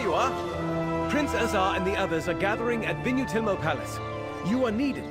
you are! Prince Azar and the others are gathering at Vinutilmo Palace. You are needed.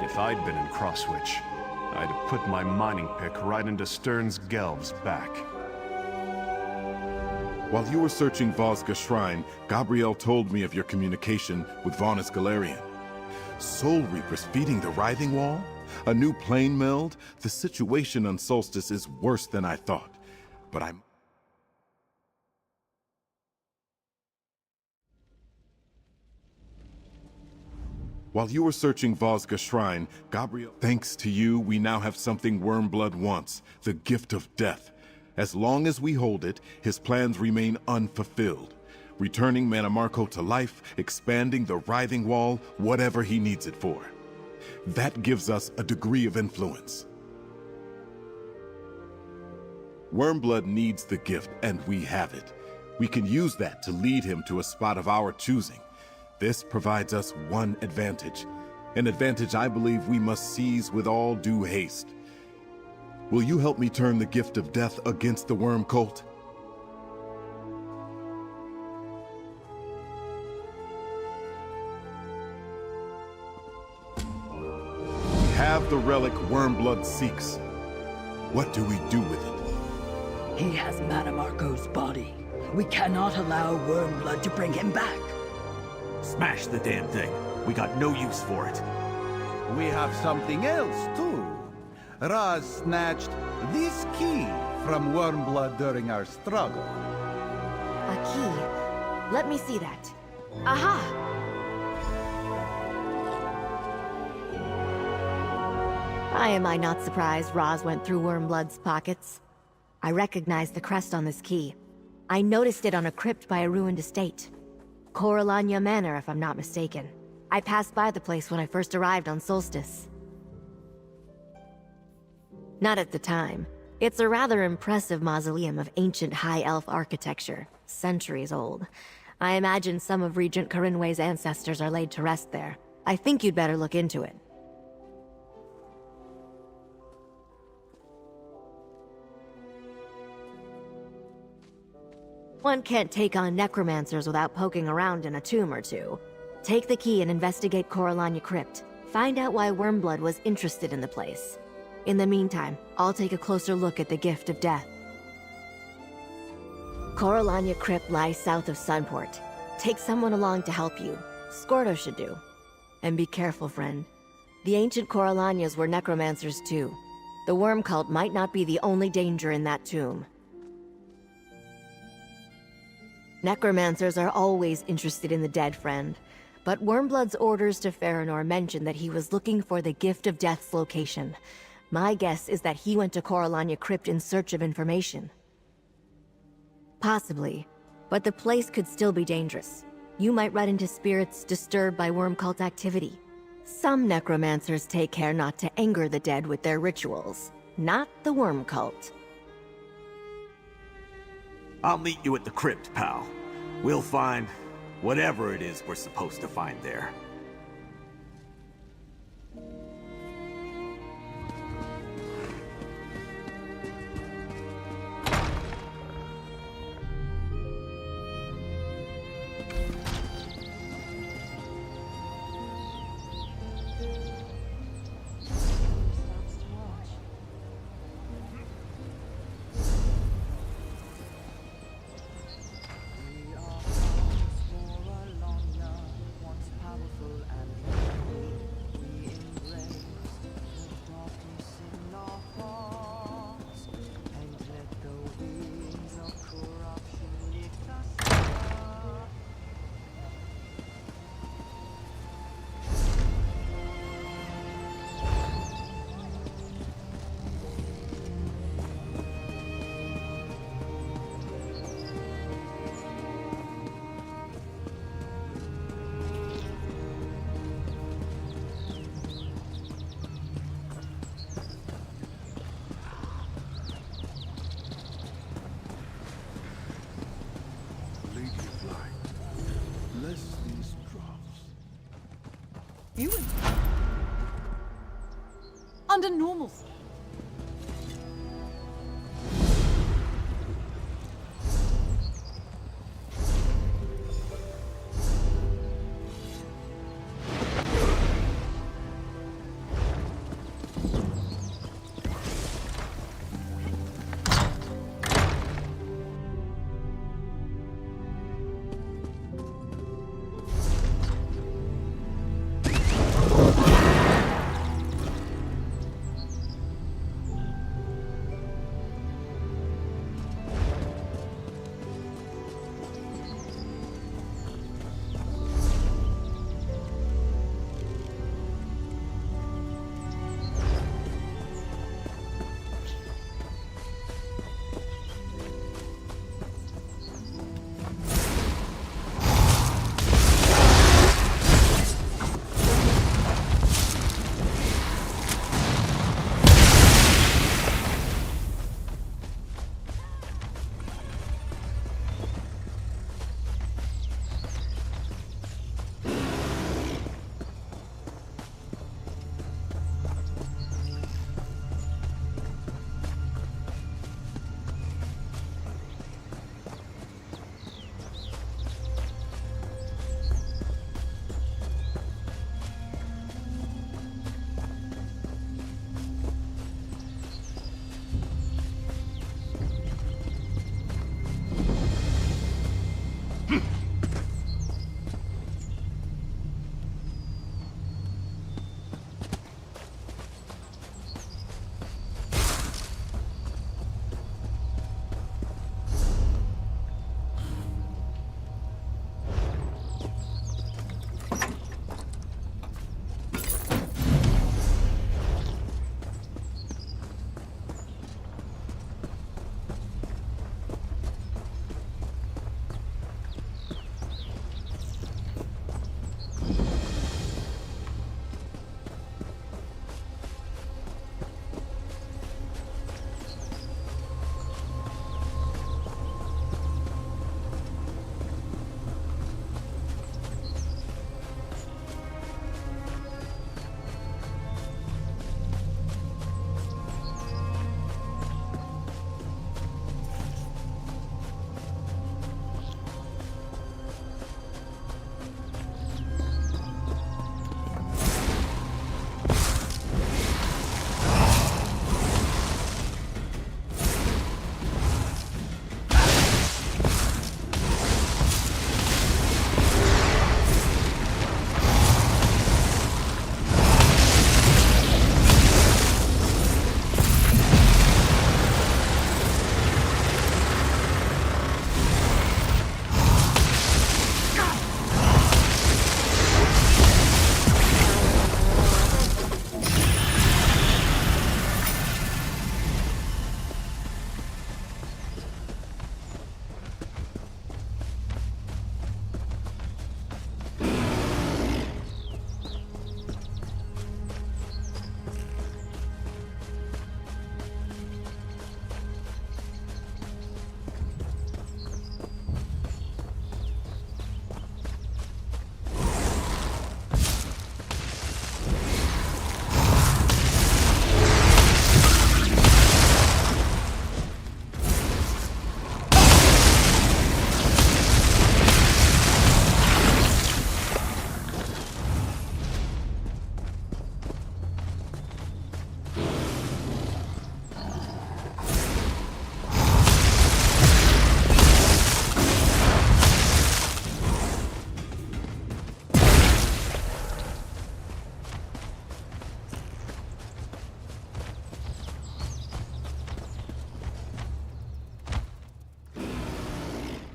If I'd been in Crosswitch, I'd have put my mining pick right into Stern's Gelv's back. While you were searching Vosga Shrine, Gabrielle told me of your communication with Vonus Galarian. Soul Reapers feeding the Writhing Wall? A new plane meld? The situation on Solstice is worse than I thought. But I'm... While you were searching Vosga Shrine, Gabrielle... Thanks to you, we now have something Wormblood wants, the Gift of Death. As long as we hold it, his plans remain unfulfilled. Returning Mannimarco to life, expanding the Writhing Wall, whatever he needs it for. That gives us a degree of influence. Wormblood needs the gift, and we have it. We can use that to lead him to a spot of our choosing. This provides us one advantage, an advantage I believe we must seize with all due haste. Will you help me turn the Gift of Death against the Worm Cult? We have the relic Wormblood seeks. What do we do with it? He has Mannimarco's body. We cannot allow Wormblood to bring him back. Smash the damn thing. We got no use for it. We have something else, too. Raz snatched this key from Wormblood during our struggle. A key? Let me see that. Aha! Why am I not surprised Raz went through Wormblood's pockets? I recognize the crest on this key. I noticed it on a crypt by a ruined estate. Coralania Manor, if I'm not mistaken. I passed by the place when I first arrived on Solstice. Not at the time. It's a rather impressive mausoleum of ancient High Elf architecture, centuries old. I imagine some of Regent Corinway's ancestors are laid to rest there. I think you'd better look into it. One can't take on necromancers without poking around in a tomb or two. Take the key and investigate Coralania Crypt. Find out why Wormblood was interested in the place. In the meantime, I'll take a closer look at the Gift of Death. Coralania Crypt lies south of Sunport. Take someone along to help you. Scordo should do. And be careful, friend. The ancient Coralanias were necromancers too. The Worm Cult might not be the only danger in that tomb. Necromancers are always interested in the dead, friend. But Wormblood's orders to Farinor mentioned that he was looking for the Gift of Death's location. My guess is that he went to Coralania Crypt in search of information. Possibly, but the place could still be dangerous. You might run into spirits disturbed by Worm Cult activity. Some necromancers take care not to anger the dead with their rituals. Not the Worm Cult. I'll meet you at the crypt, pal. We'll find whatever it is we're supposed to find there. You would. Under normal.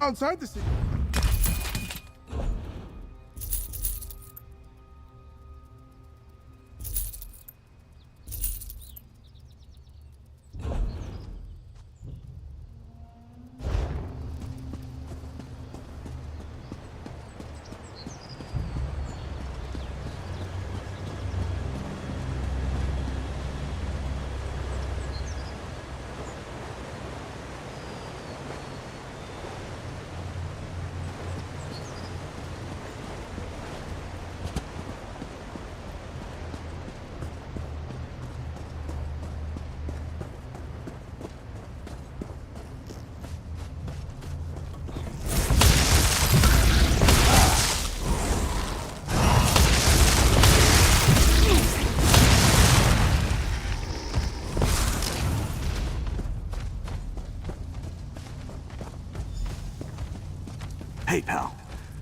outside the city. Hey, pal.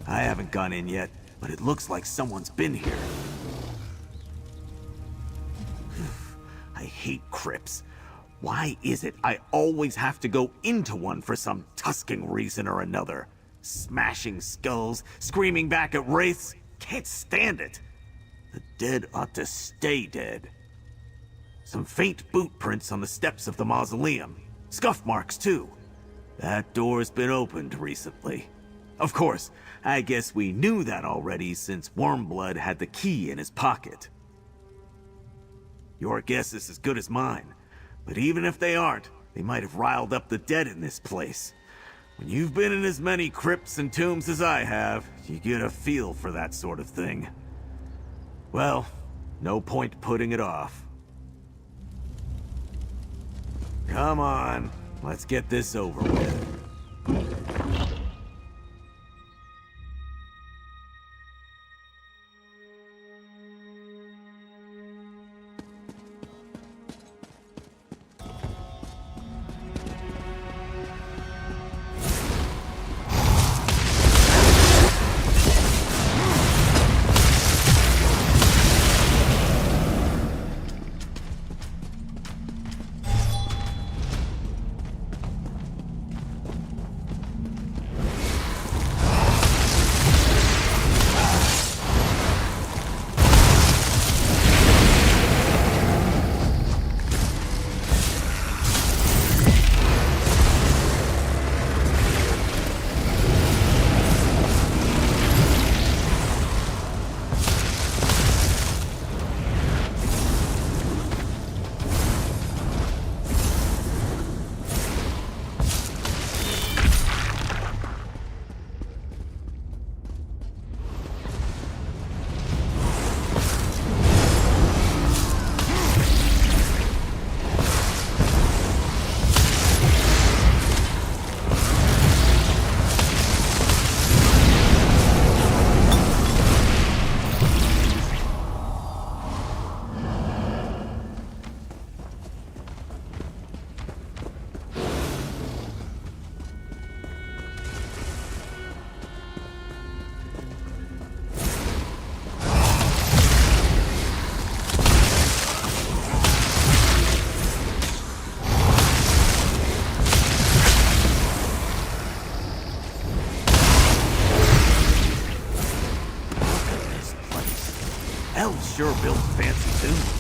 I haven't gone in yet, but it looks like someone's been here. I hate crypts. Why is it I always have to go into one for some Tusking reason or another? Smashing skulls, screaming back at wraiths. Can't stand it. The dead ought to stay dead. Some faint boot prints on the steps of the mausoleum. Scuff marks, too. That door's been opened recently. Of course, I guess we knew that already since Wormblood had the key in his pocket. Your guess is as good as mine. But even if they aren't, they might have riled up the dead in this place. When you've been in as many crypts and tombs as I have, you get a feel for that sort of thing. Well, no point putting it off. Come on, let's get this over with. Elves sure built fancy tombs.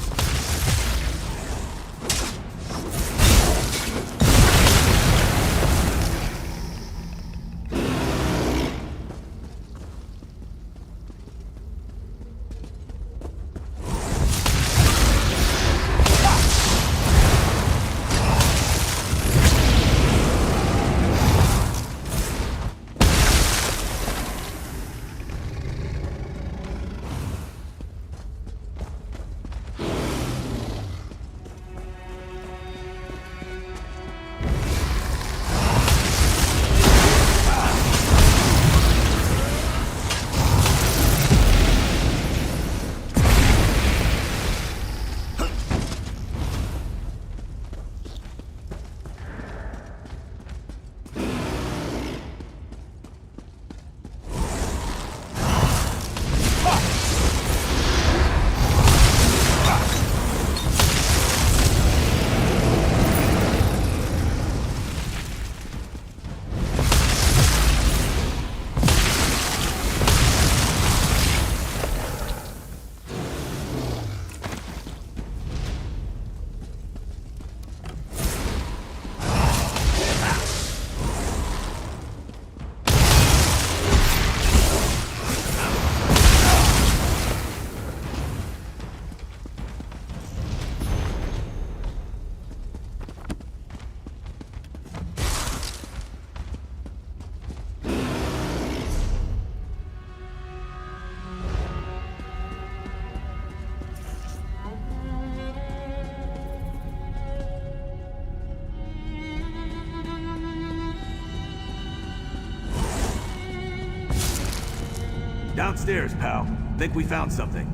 Downstairs, pal. Think we found something.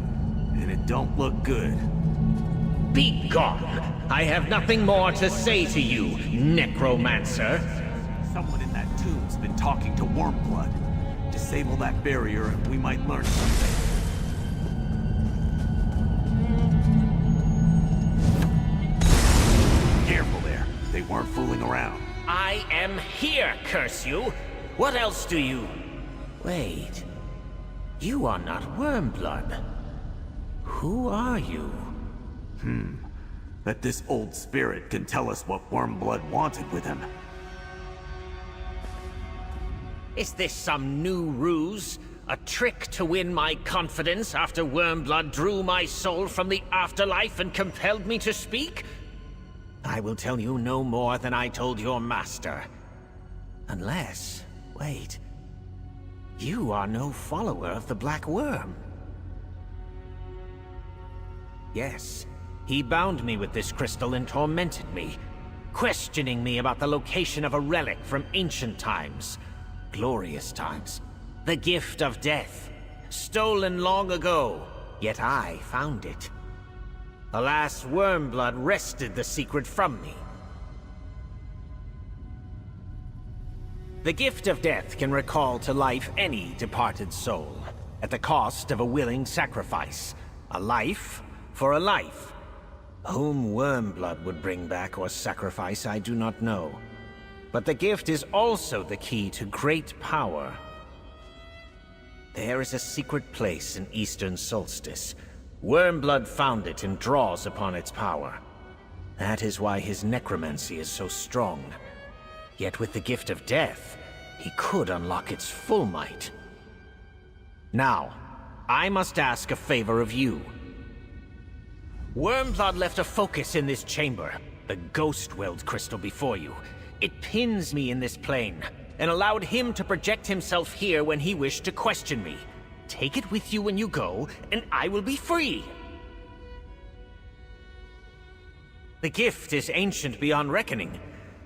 And it don't look good. Be gone! I have nothing more to say to you, necromancer. Someone in that tomb's been talking to Wormblood. Disable that barrier and we might learn something. Careful there. They weren't fooling around. I am here, curse you! What else do you... Wait... You are not Wormblood. Who are you? That this old spirit can tell us what Wormblood wanted with him. Is this some new ruse? A trick to win my confidence after Wormblood drew my soul from the afterlife and compelled me to speak? I will tell you no more than I told your master. Unless... wait... You are no follower of the Black Worm. Yes, he bound me with this crystal and tormented me, questioning me about the location of a relic from ancient times. Glorious times. The gift of death. Stolen long ago, yet I found it. Alas, Wormblood wrested the secret from me. The gift of death can recall to life any departed soul, at the cost of a willing sacrifice. A life for a life. Whom Wormblood would bring back or sacrifice, I do not know. But the gift is also the key to great power. There is a secret place in Eastern Solstice. Wormblood found it and draws upon its power. That is why his necromancy is so strong. Yet with the gift of death, he could unlock its full might. Now, I must ask a favor of you. Wormblood left a focus in this chamber, the Ghost Weld crystal before you. It pins me in this plane, and allowed him to project himself here when he wished to question me. Take it with you when you go, and I will be free! The gift is ancient beyond reckoning.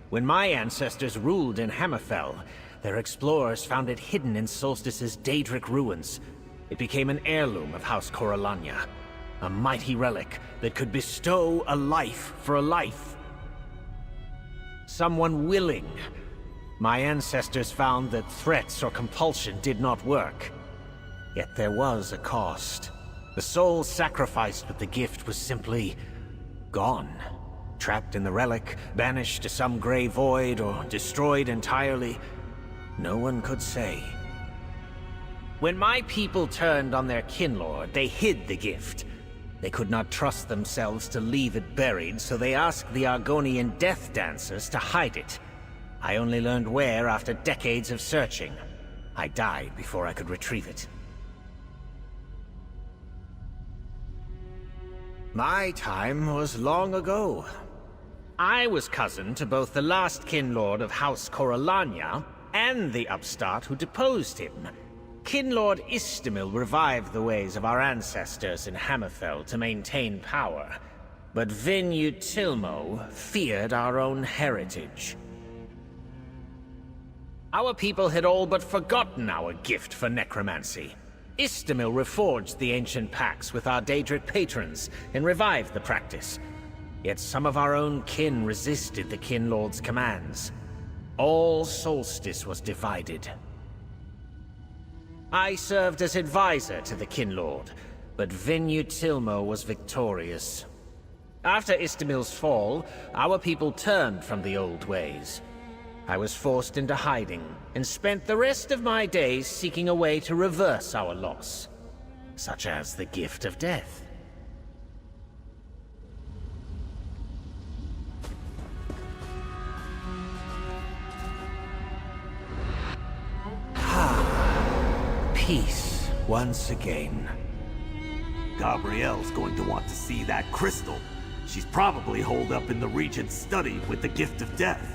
When my ancestors ruled in Hammerfell, their explorers found it hidden in Solstice's Daedric ruins. It became an heirloom of House Corellania, a mighty relic that could bestow a life for a life. Someone willing. My ancestors found that threats or compulsion did not work. Yet there was a cost. The soul sacrificed with the gift was simply gone. Trapped in the relic, banished to some gray void, or destroyed entirely, no one could say. When my people turned on their kinlord, they hid the gift. They could not trust themselves to leave it buried, so they asked the Argonian death dancers to hide it. I only learned where after decades of searching. I died before I could retrieve it. My time was long ago. I was cousin to both the last kinlord of House Corellania and the upstart who deposed him. Kinlord Istamil revived the ways of our ancestors in Hammerfell to maintain power, but Vin Utilmo feared our own heritage. Our people had all but forgotten our gift for necromancy. Istamil reforged the ancient pacts with our Daedric patrons and revived the practice. Yet some of our own kin resisted the Kinlord's commands. All Solstice was divided. I served as advisor to the Kinlord, but Vin Utilmo was victorious. After Istamil's fall, our people turned from the old ways. I was forced into hiding, and spent the rest of my days seeking a way to reverse our loss, such as the gift of death. Peace once again. Gabrielle's going to want to see that crystal. She's probably holed up in the Regent's study with the gift of death.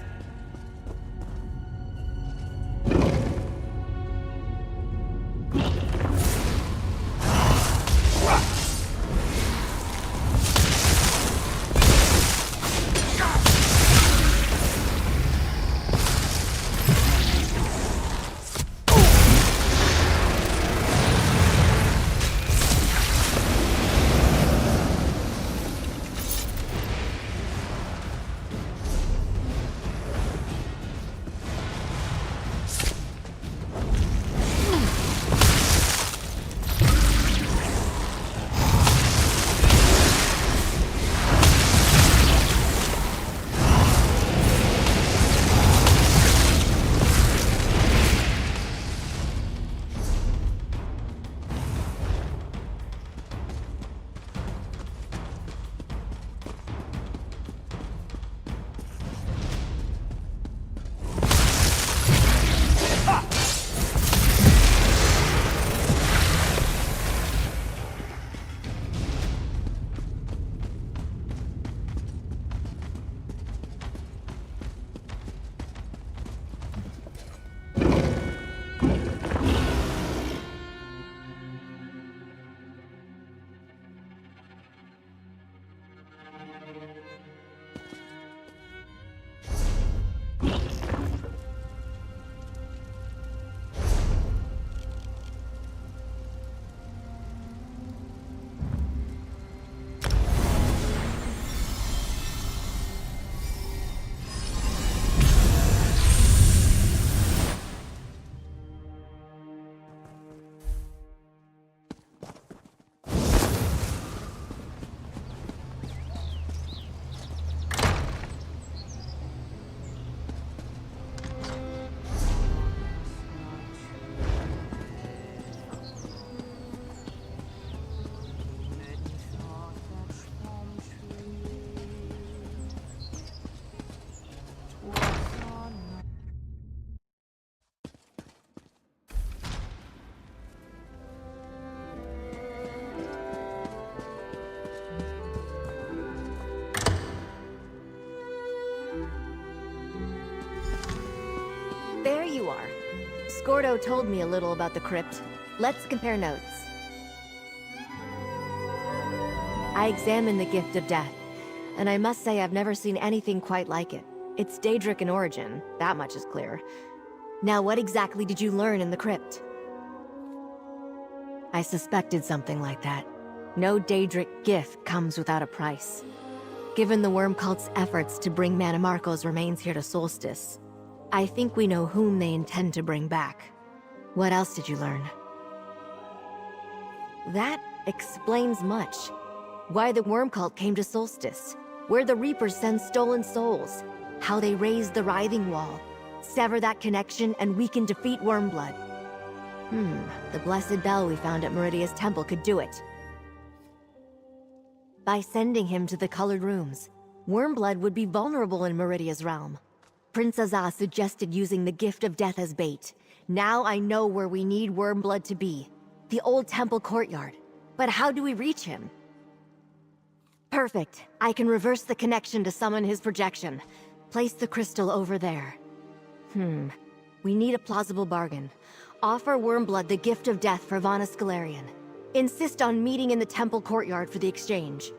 Scordo told me a little about the crypt. Let's compare notes. I examined the Gift of Death, and I must say I've never seen anything quite like it. It's Daedric in origin, that much is clear. Now, what exactly did you learn in the crypt? I suspected something like that. No Daedric gift comes without a price. Given the Worm Cult's efforts to bring Mannimarco's remains here to Solstice, I think we know whom they intend to bring back. What else did you learn? That explains much. Why the Worm Cult came to Solstice, where the Reapers send stolen souls, how they raised the Writhing Wall, sever that connection, and we can defeat Wormblood. The blessed bell we found at Meridia's temple could do it. By sending him to the Colored Rooms, Wormblood would be vulnerable in Meridia's realm. Prince Azah suggested using the Gift of Death as bait. Now I know where we need Wormblood to be. The old temple courtyard. But how do we reach him? Perfect. I can reverse the connection to summon his projection. Place the crystal over there. We need a plausible bargain. Offer Wormblood the Gift of Death for Vana Scalarian. Insist on meeting in the temple courtyard for the exchange.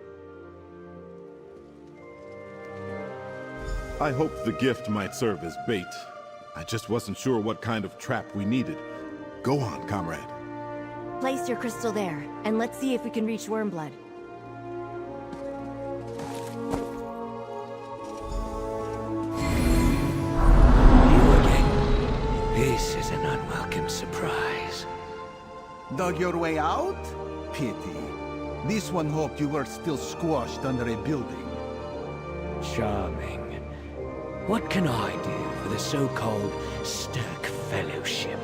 I hoped the gift might serve as bait. I just wasn't sure what kind of trap we needed. Go on, comrade. Place your crystal there, and let's see if we can reach Wormblood. You again? This is an unwelcome surprise. Dug your way out? Pity. This one hoped you were still squashed under a building. Charming. What can I do for the so-called Stirk Fellowship?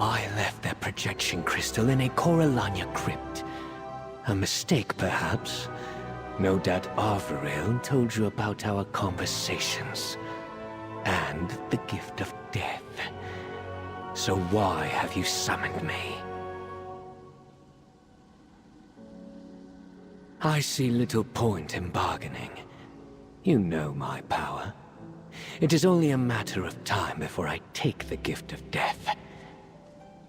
I left that projection crystal in a Coralania crypt. A mistake, perhaps. No doubt Arvirail told you about our conversations. And the Gift of Death. So why have you summoned me? I see little point in bargaining. You know my power. It is only a matter of time before I take the Gift of Death.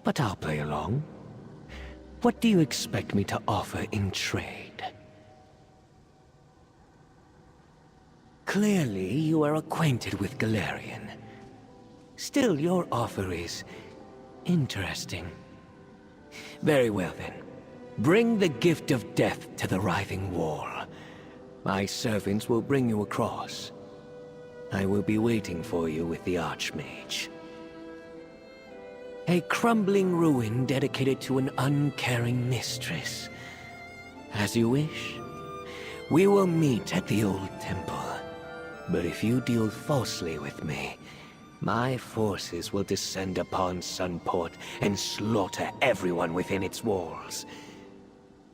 But I'll play along. What do you expect me to offer in trade? Clearly, you are acquainted with Galarian. Still, your offer is interesting. Very well then. Bring the Gift of Death to the Writhing Wall. My servants will bring you across. I will be waiting for you with the Archmage. A crumbling ruin dedicated to an uncaring mistress. As you wish. We will meet at the old temple. But if you deal falsely with me, my forces will descend upon Sunport and slaughter everyone within its walls.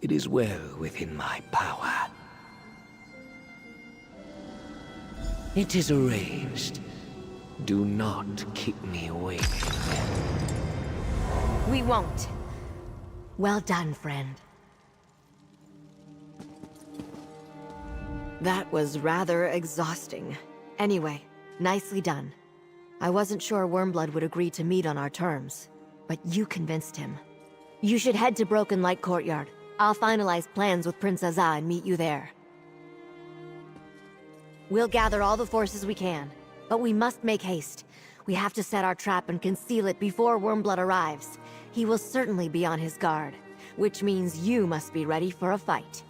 It is well within my power. It is arranged. Do not keep me waiting. We won't. Well done, friend. That was rather exhausting. Anyway, nicely done. I wasn't sure Wormblood would agree to meet on our terms, but you convinced him. You should head to Broken Light Courtyard. I'll finalize plans with Prince Azah and meet you there. We'll gather all the forces we can, but we must make haste. We have to set our trap and conceal it before Wormblood arrives. He will certainly be on his guard, which means you must be ready for a fight.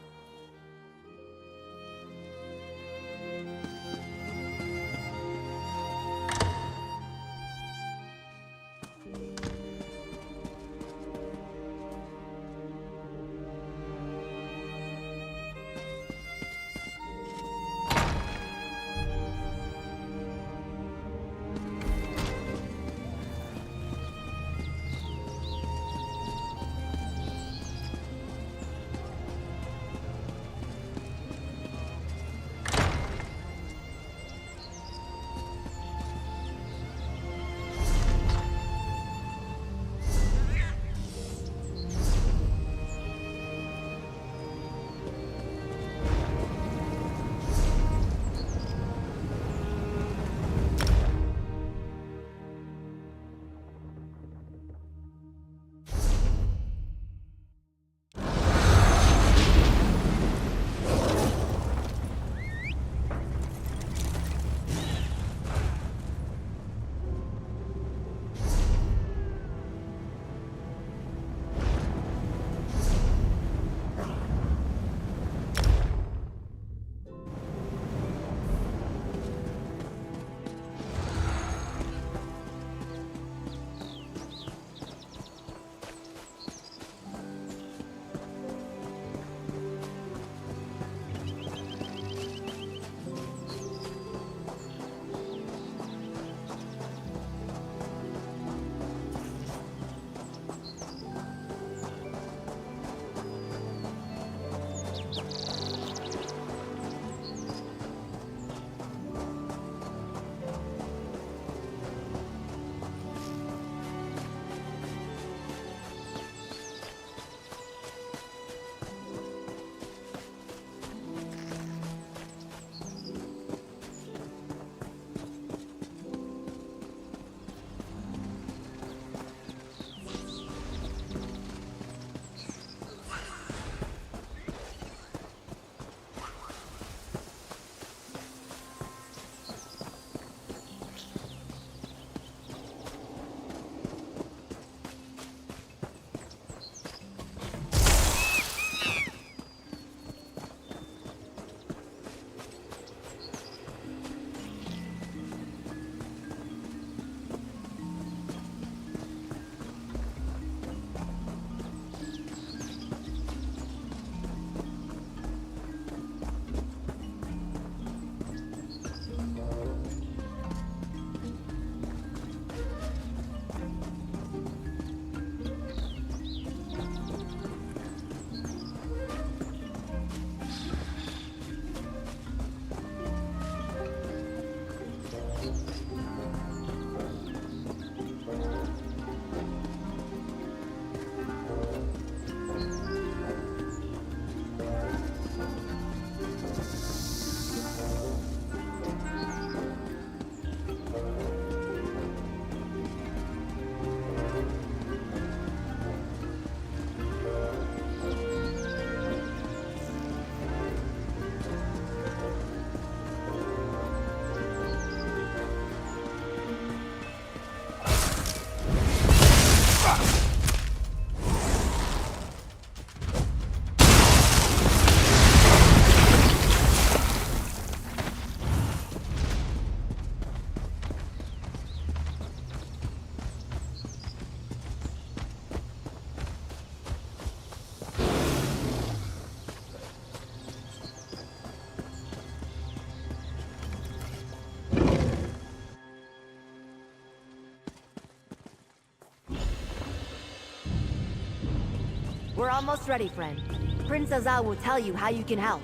We're almost ready, friend. Prince Azal will tell you how you can help.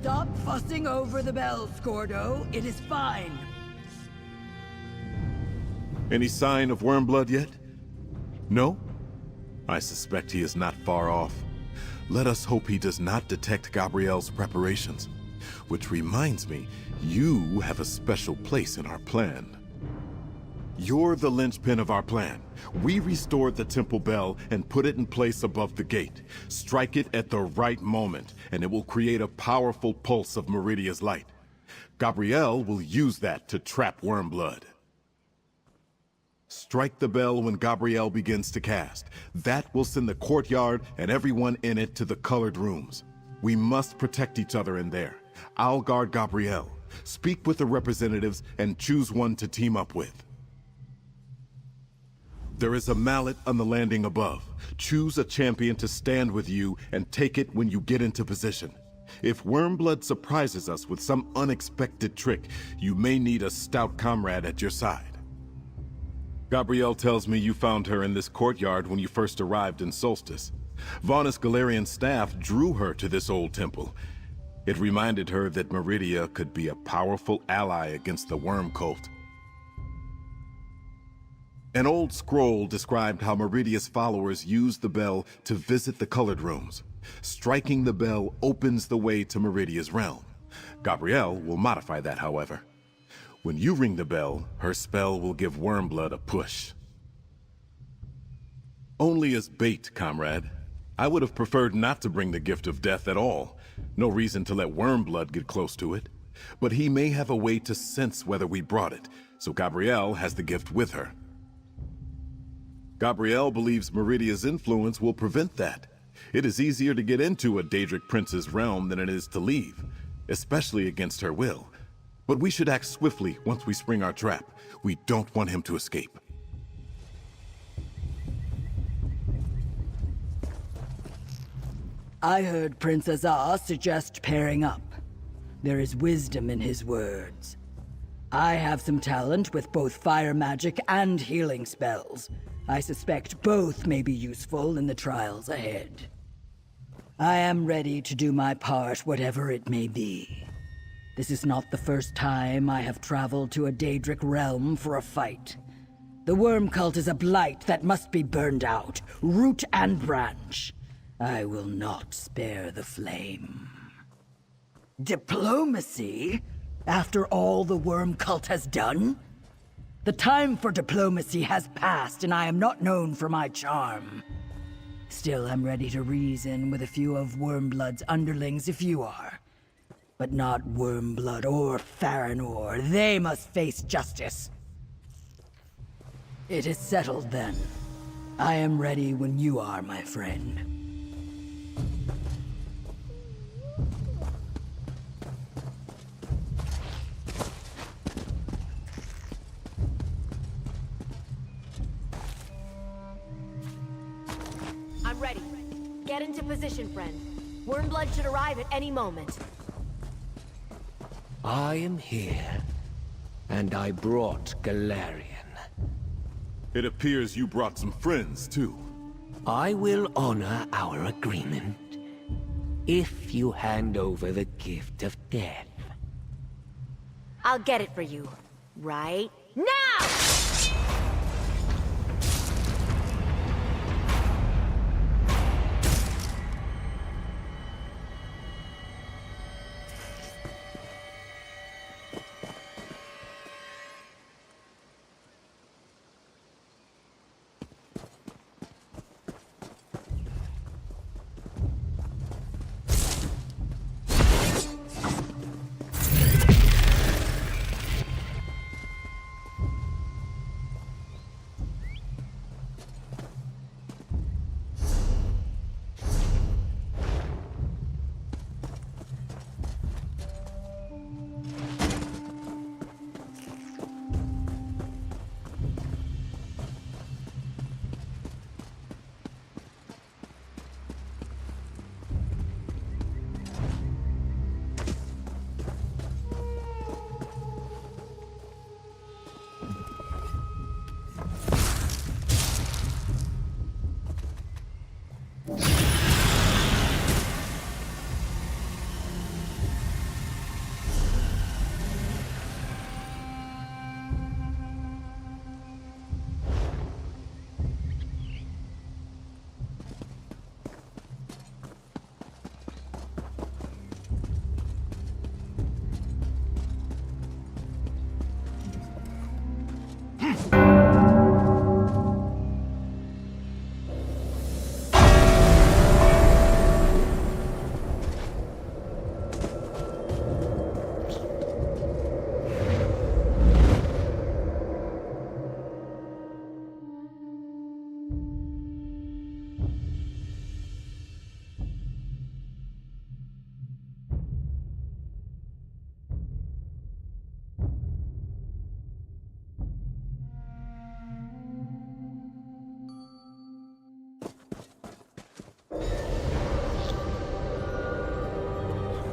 Stop fussing over the bells, Gordo. It is fine. Any sign of Wormblood yet? No? I suspect he is not far off. Let us hope he does not detect Gabrielle's preparations. Which reminds me, you have a special place in our plan. You're the linchpin of our plan. We restored the temple bell and put it in place above the gate. Strike it at the right moment, and it will create a powerful pulse of Meridia's light. Gabrielle will use that to trap Wormblood. Strike the bell when Gabrielle begins to cast. That will send the courtyard and everyone in it to the colored rooms. We must protect each other in there. I'll guard Gabrielle. Speak with the representatives and choose one to team up with. There is a mallet on the landing above. Choose a champion to stand with you and take it when you get into position. If Wormblood surprises us with some unexpected trick, you may need a stout comrade at your side. Gabrielle tells me you found her in this courtyard when you first arrived in Solstice. Vaunus Galerian's staff drew her to this old temple. It reminded her that Meridia could be a powerful ally against the Worm Cult. An old scroll described how Meridia's followers used the bell to visit the colored rooms. Striking the bell opens the way to Meridia's realm. Gabrielle will modify that, however. When you ring the bell, her spell will give Wormblood a push. Only as bait, comrade. I would have preferred not to bring the gift of death at all. No reason to let Wormblood get close to it. But he may have a way to sense whether we brought it, so Gabrielle has the gift with her. Gabrielle believes Meridia's influence will prevent that. It is easier to get into a Daedric prince's realm than it is to leave, especially against her will. But we should act swiftly once we spring our trap. We don't want him to escape. I heard Prince Azar suggest pairing up. There is wisdom in his words. I have some talent with both fire magic and healing spells. I suspect both may be useful in the trials ahead. I am ready to do my part, whatever it may be. This is not the first time I have traveled to a Daedric realm for a fight. The Worm Cult is a blight that must be burned out, root and branch. I will not spare the flame. Diplomacy? After all the Worm Cult has done? The time for diplomacy has passed, and I am not known for my charm. Still, I'm ready to reason with a few of Wormblood's underlings if you are. But not Wormblood or Farinor. They must face justice. It is settled then. I am ready when you are, my friend. I'm ready. Get into position, friend. Wormblood should arrive at any moment. I am here, and I brought Galerian. It appears you brought some friends, too. I will honor our agreement if you hand over the gift of death. I'll get it for you. Right now!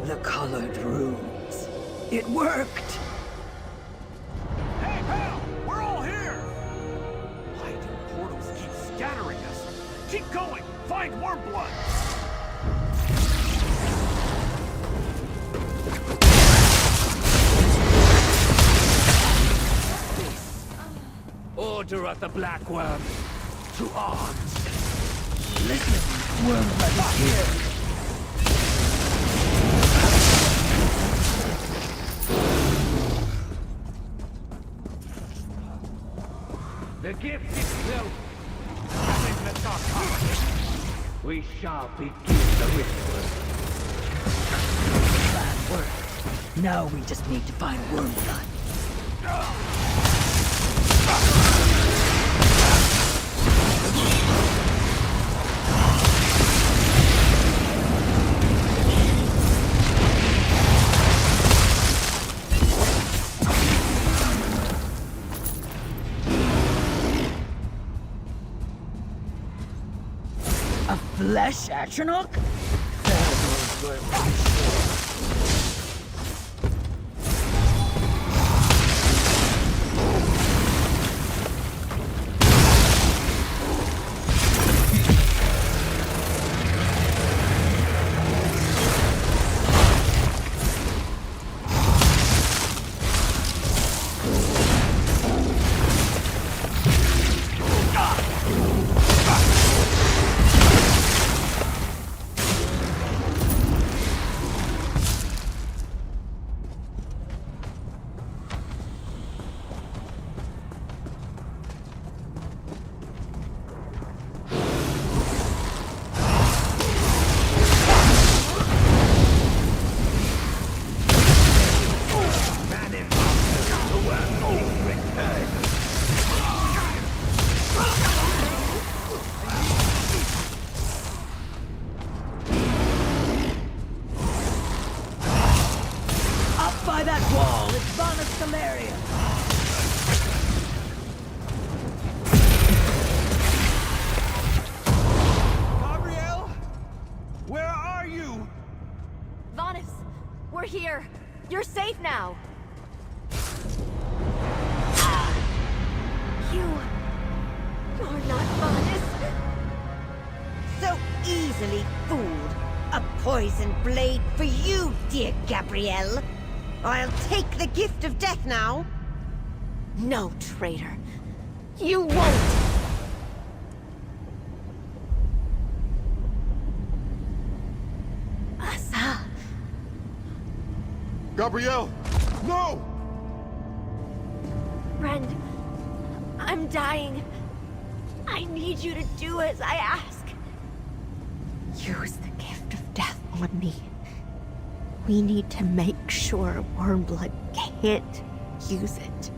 The colored runes. It worked! Hey, pal! We're all here! Why do portals keep scattering us? Keep going! Find Wormblood! Order of the Black Worm. To arms. Listen, Wormblood is here. The gift is close. Coming the dark. We shall begin the ritual. Bad work. Now we just need to find Wormblood. A flesh Atronach? By that wall, it's Vanus Galarian. Gabrielle? Where are you? Vanus, we're here. You're safe now. You're not Vanus. So easily fooled. A poisoned blade for you, dear Gabrielle. I'll take the gift of death now. No, traitor. You won't! Asa. Gabrielle! No! Friend, I'm dying. I need you to do as I ask. Use the gift of death on me. We need to make sure Wormblood can't use it.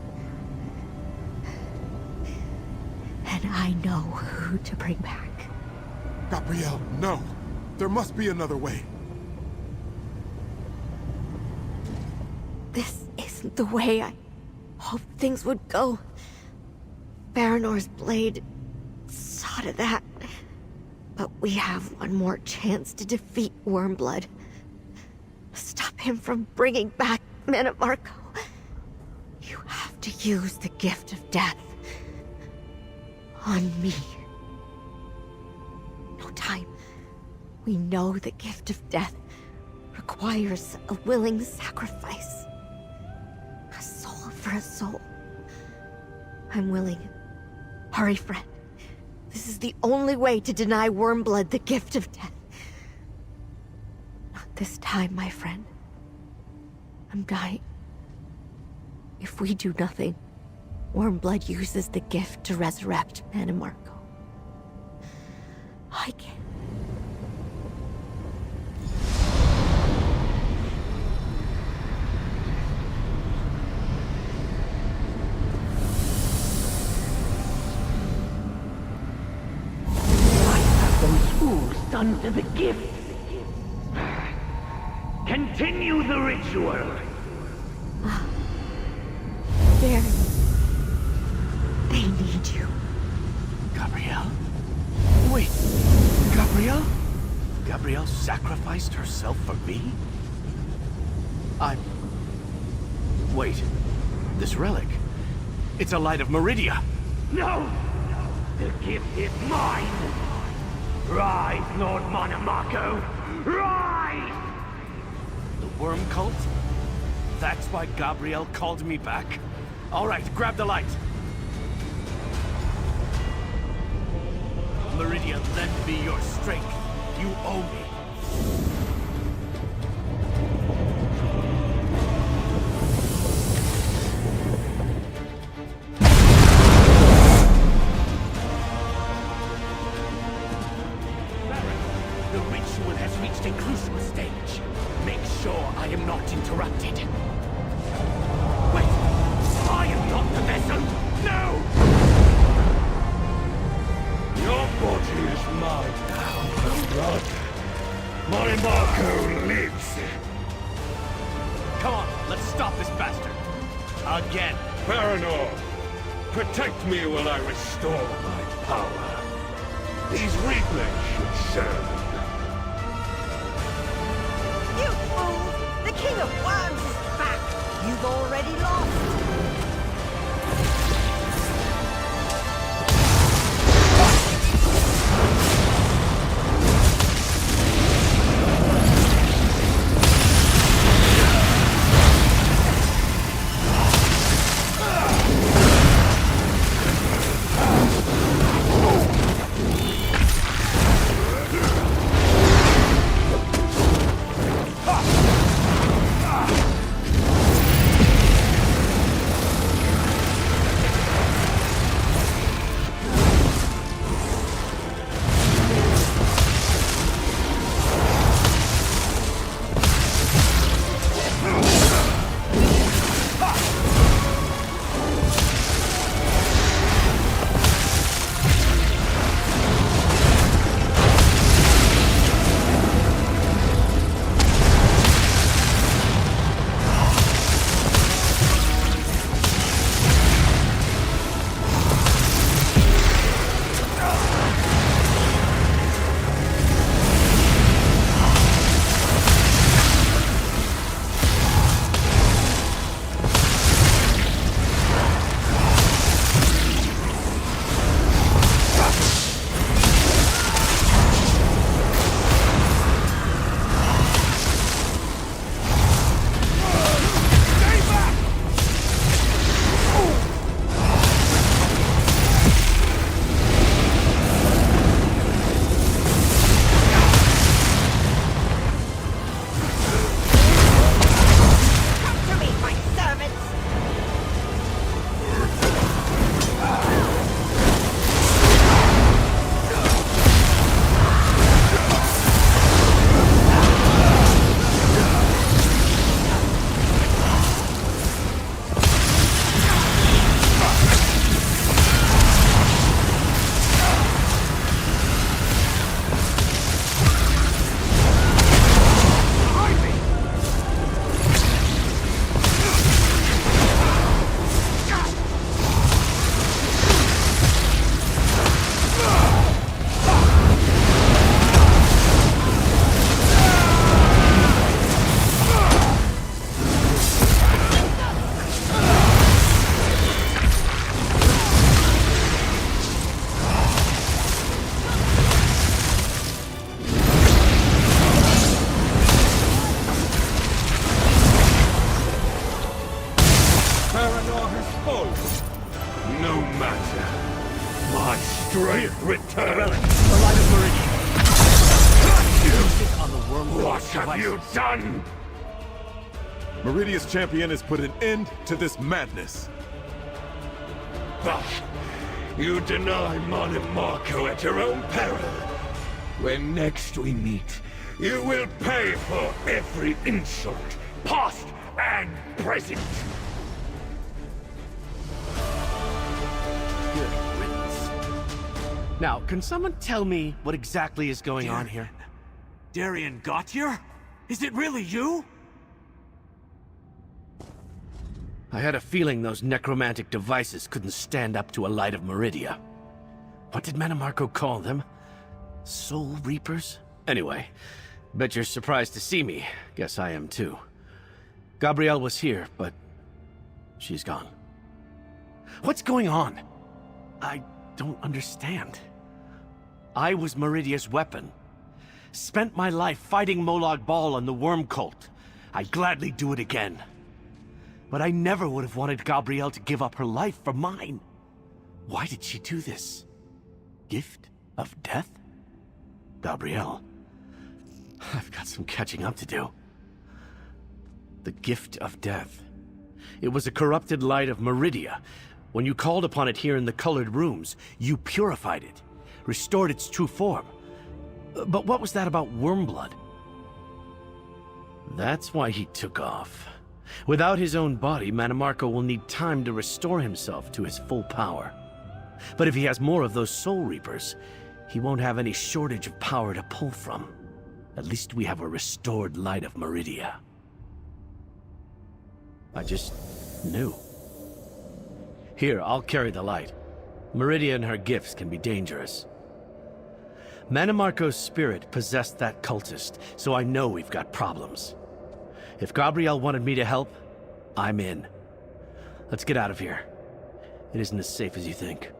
And I know who to bring back. Gabrielle, no! There must be another way. This isn't the way I hoped things would go. Baranor's blade saw to that. But we have one more chance to defeat Wormblood. Stop him from bringing back Mannimarco. You have to use the gift of death on me. No time. We know the gift of death requires a willing sacrifice. A soul for a soul. I'm willing. Hurry, friend. This is the only way to deny Wormblood the gift of death. Not this time, my friend. I'm dying. If we do nothing, Wormblood uses the gift to resurrect Animarco. I can't. Those fools done to the gift. Continue the ritual. They need you. Gabrielle? Wait, Gabrielle? Gabrielle sacrificed herself for me? Wait, this relic. It's a light of Meridia. No! The gift is mine! Rise, Lord Monomarco! Rise! The worm cult? That's why Gabrielle called me back? All right, grab the light. Meridia, lend me your strength. You owe me. The ritual has reached a crucial stage. Make sure I am not interrupted. Wait! I am not the vessel! No! Your body is mine now, blood. Monomarco lives. Come on, let's stop this bastard. Again. Paranor, protect me while I restore my power. These Reapers should serve. You fool! The King of Worms is back! You've already lost! strength return. The light of Meridian. Use it on the wormhole. What have you done? Meridia's champion has put an end to this madness. Bah! You deny Mon Marco at your own peril. When next we meet, you will pay for every insult, past and present. Good riddance. Now, can someone tell me what exactly is going on here? Darien Gautier? Is it really you? I had a feeling those necromantic devices couldn't stand up to a light of Meridia. What did Mannimarco call them? Soul Reapers? Anyway, bet you're surprised to see me. Guess I am too. Gabrielle was here, but she's gone. What's going on? I don't understand. I was Meridia's weapon. Spent my life fighting Molag Bal and the Worm Cult. I'd gladly do it again. But I never would have wanted Gabrielle to give up her life for mine. Why did she do this? Gift of death? Gabrielle, I've got some catching up to do. The Gift of Death. It was a corrupted light of Meridia. When you called upon it here in the colored rooms, you purified it, restored its true form. But what was that about Wormblood? That's why he took off. Without his own body, Mannimarco will need time to restore himself to his full power. But if he has more of those Soul Reapers, he won't have any shortage of power to pull from. At least we have a restored light of Meridia. I just knew. Here, I'll carry the light. Meridia and her gifts can be dangerous. Mannimarco's spirit possessed that cultist, so I know we've got problems. If Gabrielle wanted me to help, I'm in. Let's get out of here. It isn't as safe as you think.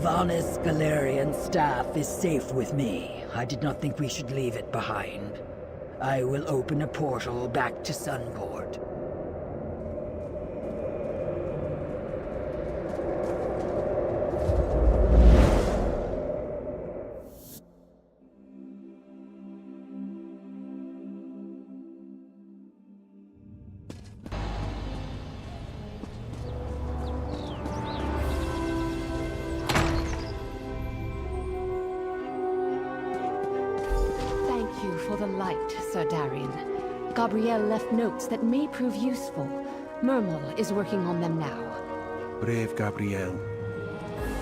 Vanis Galerian's staff is safe with me. I did not think we should leave it behind. I will open a portal back to Sunport. Thank you for the light, Sir Darien. Gabrielle left notes that may prove useful. Murmel is working on them now. Brave Gabrielle.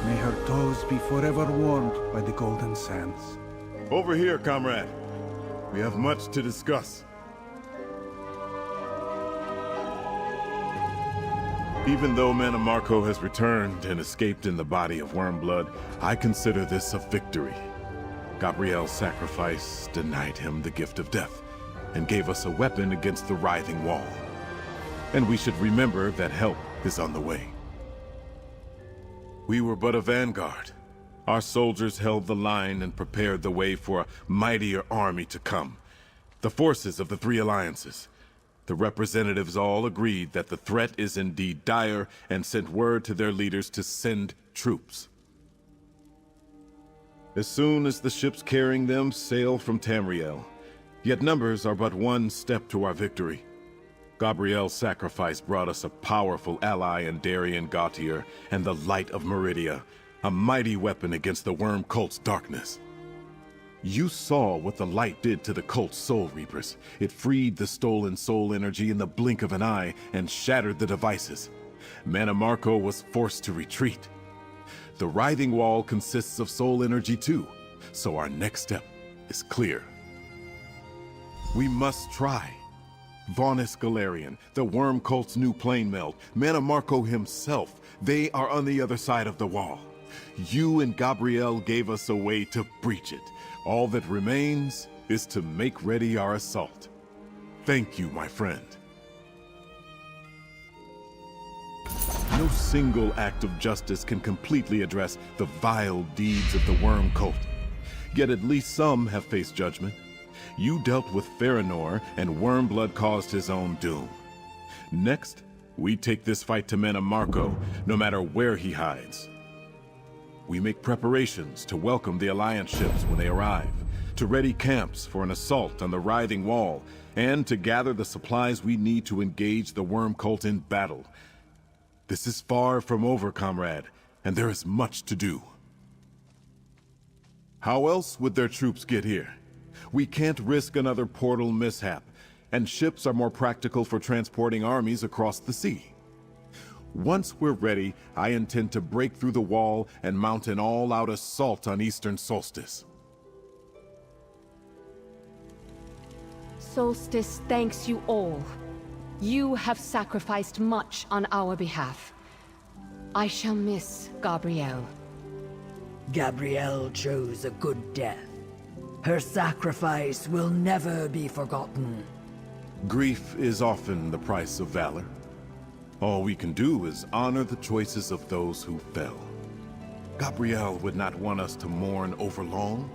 May her toes be forever warmed by the golden sands. Over here, comrade. We have much to discuss. Even though Mannimarco has returned and escaped in the body of Wormblood, I consider this a victory. Gabrielle's sacrifice denied him the gift of death, and gave us a weapon against the writhing wall. And we should remember that help is on the way. We were but a vanguard. Our soldiers held the line and prepared the way for a mightier army to come. The forces of the three alliances. The representatives all agreed that the threat is indeed dire and sent word to their leaders to send troops. As soon as the ships carrying them sail from Tamriel, yet numbers are but one step to our victory. Gabrielle's sacrifice brought us a powerful ally in Darien Gautier and the Light of Meridia, a mighty weapon against the Worm Cult's darkness. You saw what the light did to the cult's Soul Reapers. It freed the stolen soul energy in the blink of an eye and shattered the devices. Mannimarco was forced to retreat. The writhing wall consists of soul energy too, so our next step is clear. We must try. Vanis Galerian, the Worm Cult's new plane meld, Mannimarco himself, they are on the other side of the wall. You and Gabrielle gave us a way to breach it. All that remains is to make ready our assault. Thank you, my friend. No single act of justice can completely address the vile deeds of the Worm Cult. Yet at least some have faced judgment. You dealt with Feranor, and Wormblood caused his own doom. Next, we take this fight to Mannimarco, no matter where he hides. We make preparations to welcome the Alliance ships when they arrive, to ready camps for an assault on the writhing wall, and to gather the supplies we need to engage the Worm Cult in battle. This is far from over, comrade, and there is much to do. How else would their troops get here? We can't risk another portal mishap, and ships are more practical for transporting armies across the sea. Once we're ready, I intend to break through the wall and mount an all-out assault on Eastern Solstice. Solstice thanks you all. You have sacrificed much on our behalf. I shall miss Gabrielle. Gabrielle chose a good death. Her sacrifice will never be forgotten. Grief is often the price of valor. All we can do is honor the choices of those who fell. Gabrielle would not want us to mourn over long,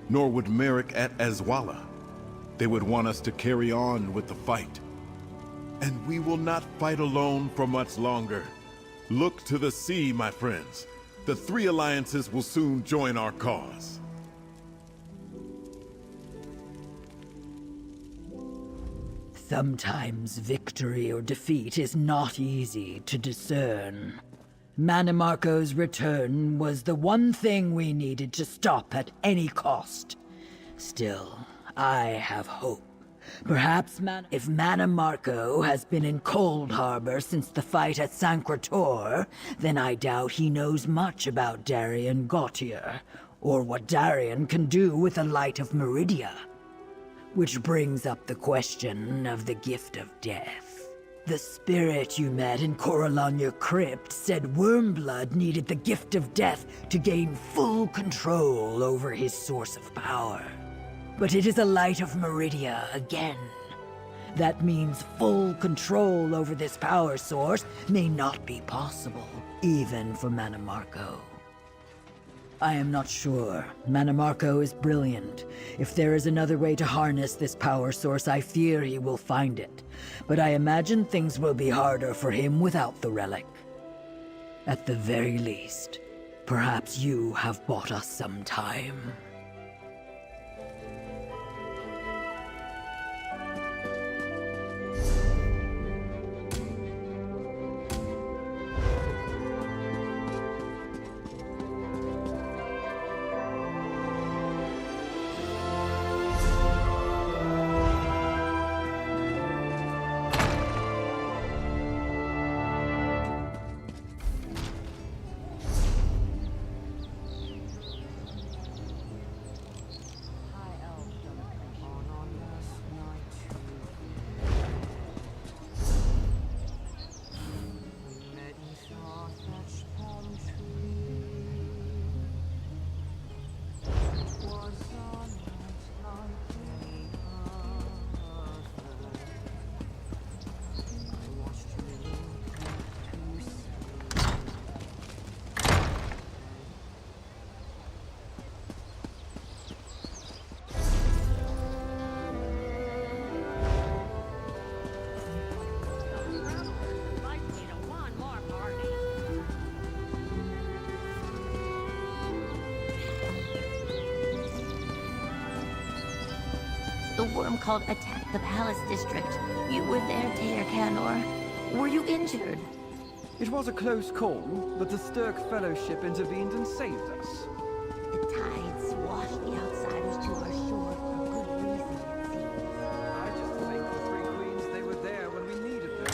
nor would Merrick at Azwala. They would want us to carry on with the fight. And we will not fight alone for much longer. Look to the sea, my friends. The three alliances will soon join our cause. Sometimes victory or defeat is not easy to discern. Manimarco's return was the one thing we needed to stop at any cost. Still, I have hope. Perhaps if Manimarco has been in Cold Harbor since the fight at Sancretor, then I doubt he knows much about Darien Gautier, or what Darien can do with the light of Meridia. Which brings up the question of the Gift of Death. The spirit you met in Coralania Crypt said Wormblood needed the Gift of Death to gain full control over his source of power. But it is a light of Meridia again. That means full control over this power source may not be possible, even for Manimarco. I am not sure. Manimarco is brilliant. If there is another way to harness this power source, I fear he will find it. But I imagine things will be harder for him without the relic. At the very least, perhaps you have bought us some time. The worm cult attacked the palace district. You were there, Taylor Canor. Were you injured? It was a close call, but the Stirk Fellowship intervened and saved us. The tides washed the outsiders to our shore for good reason, it seems. I just thank the Three Queens they were there when we needed them.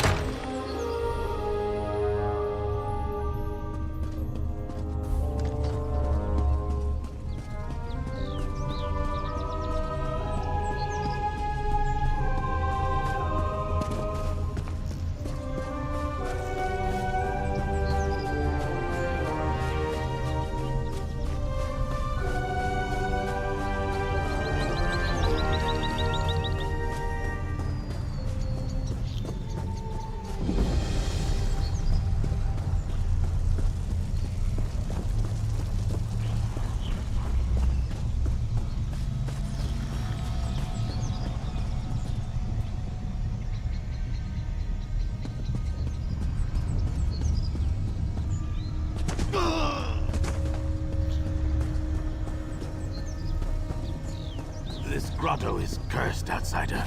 This grotto is cursed, outsider.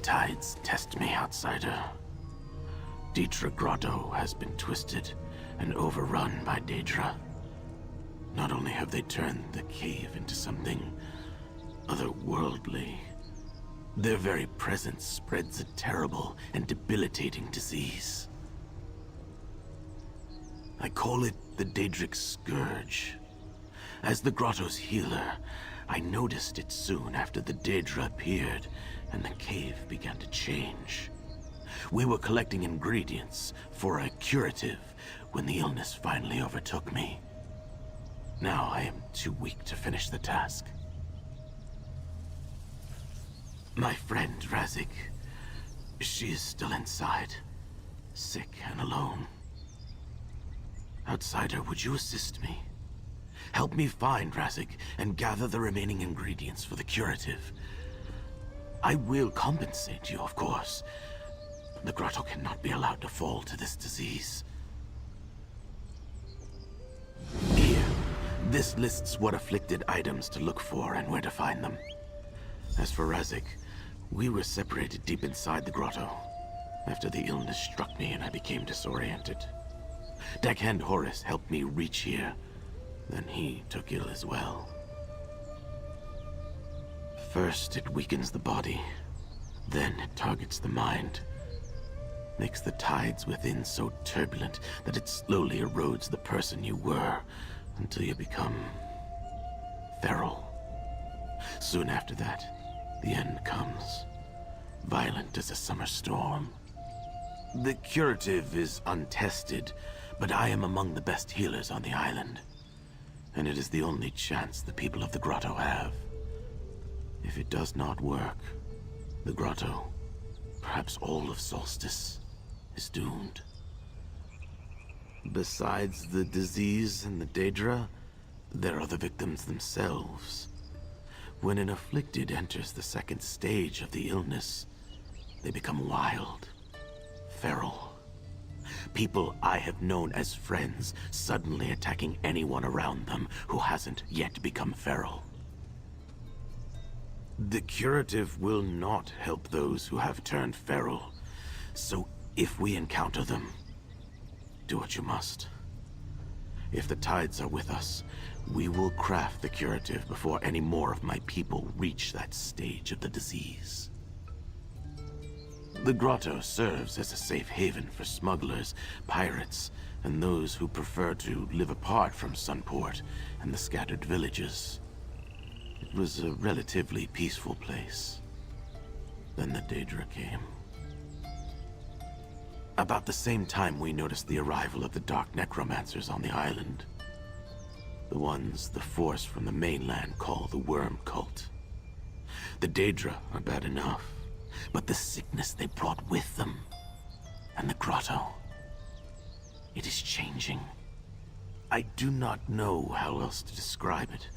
tides test me, outsider. Daedra Grotto has been twisted and overrun by Daedra. Not only have they turned the cave into something otherworldly, their very presence spreads a terrible and debilitating disease. I call it the Daedric Scourge. As the Grotto's healer, I noticed it soon after the Daedra appeared and the cave began to change. We were collecting ingredients for a curative when the illness finally overtook me. Now I am too weak to finish the task. My friend, Razik, she is still inside, sick and alone. Outsider, would you assist me? Help me find Razik and gather the remaining ingredients for the curative. I will compensate you, of course. The Grotto cannot be allowed to fall to this disease. Here, this lists what afflicted items to look for and where to find them. As for Razik, we were separated deep inside the Grotto after the illness struck me and I became disoriented. Deckhand Horus helped me reach here. Then he took ill as well. First, it weakens the body. Then it targets the mind. Makes the tides within so turbulent that it slowly erodes the person you were until you become feral. Soon after that, the end comes. Violent as a summer storm. The curative is untested, but I am among the best healers on the island. And it is the only chance the people of the Grotto have. If it does not work, the Grotto, perhaps all of Solstice, is doomed. Besides the disease and the Daedra, there are the victims themselves. When an afflicted enters the second stage of the illness, they become wild, feral. People I have known as friends suddenly attacking anyone around them who hasn't yet become feral. The curative will not help those who have turned feral, so if we encounter them, do what you must. If the tides are with us, we will craft the curative before any more of my people reach that stage of the disease. The Grotto serves as a safe haven for smugglers, pirates, and those who prefer to live apart from Sunport and the scattered villages. It was a relatively peaceful place. Then the Daedra came. About the same time we noticed the arrival of the Dark Necromancers on the island. The ones the force from the mainland call the Worm Cult. The Daedra are bad enough, but the sickness they brought with them, and the Grotto, it is changing. I do not know how else to describe it.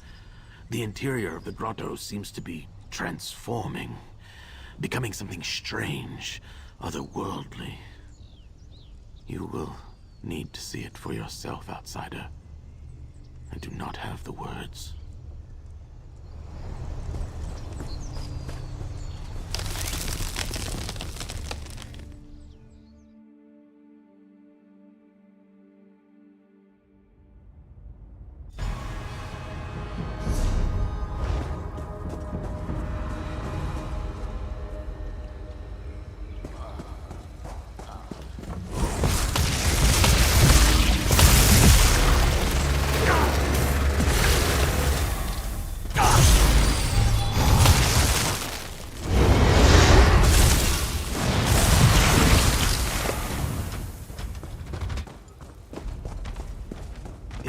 The interior of the Grotto seems to be transforming, becoming something strange, otherworldly. You will need to see it for yourself, outsider. I do not have the words.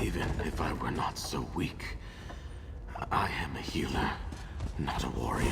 Even if I were not so weak, I am a healer, not a warrior.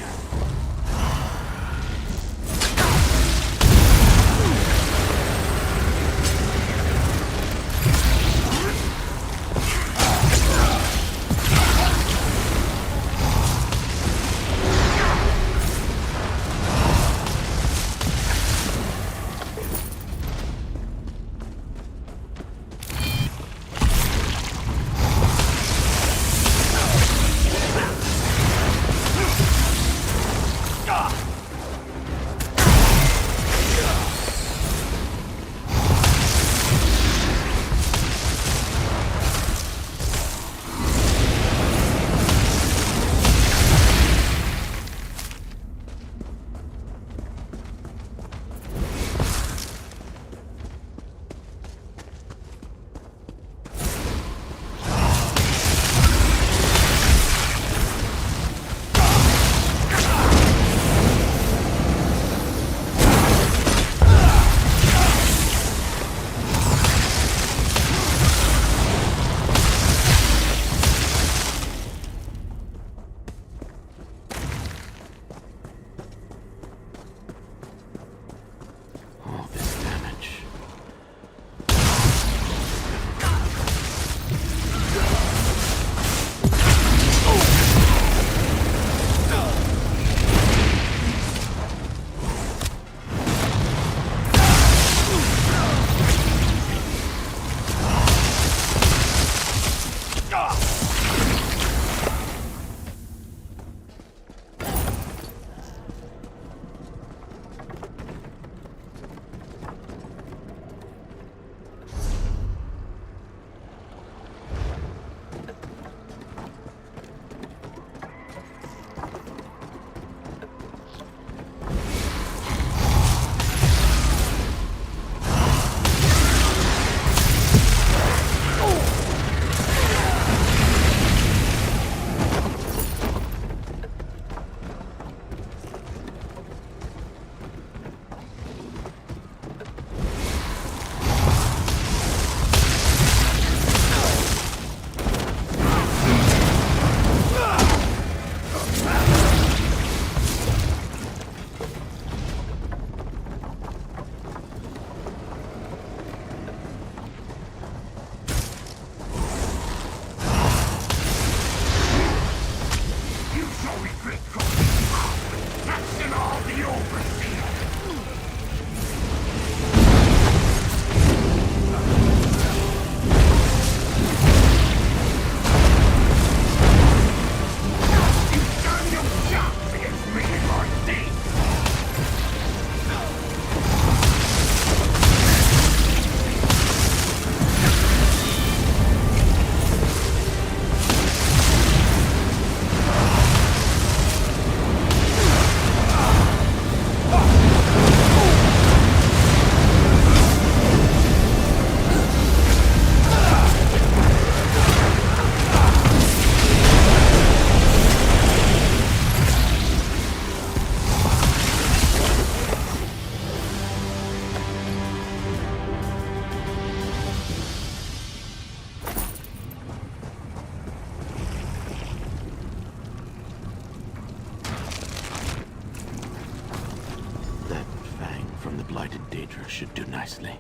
should do nicely.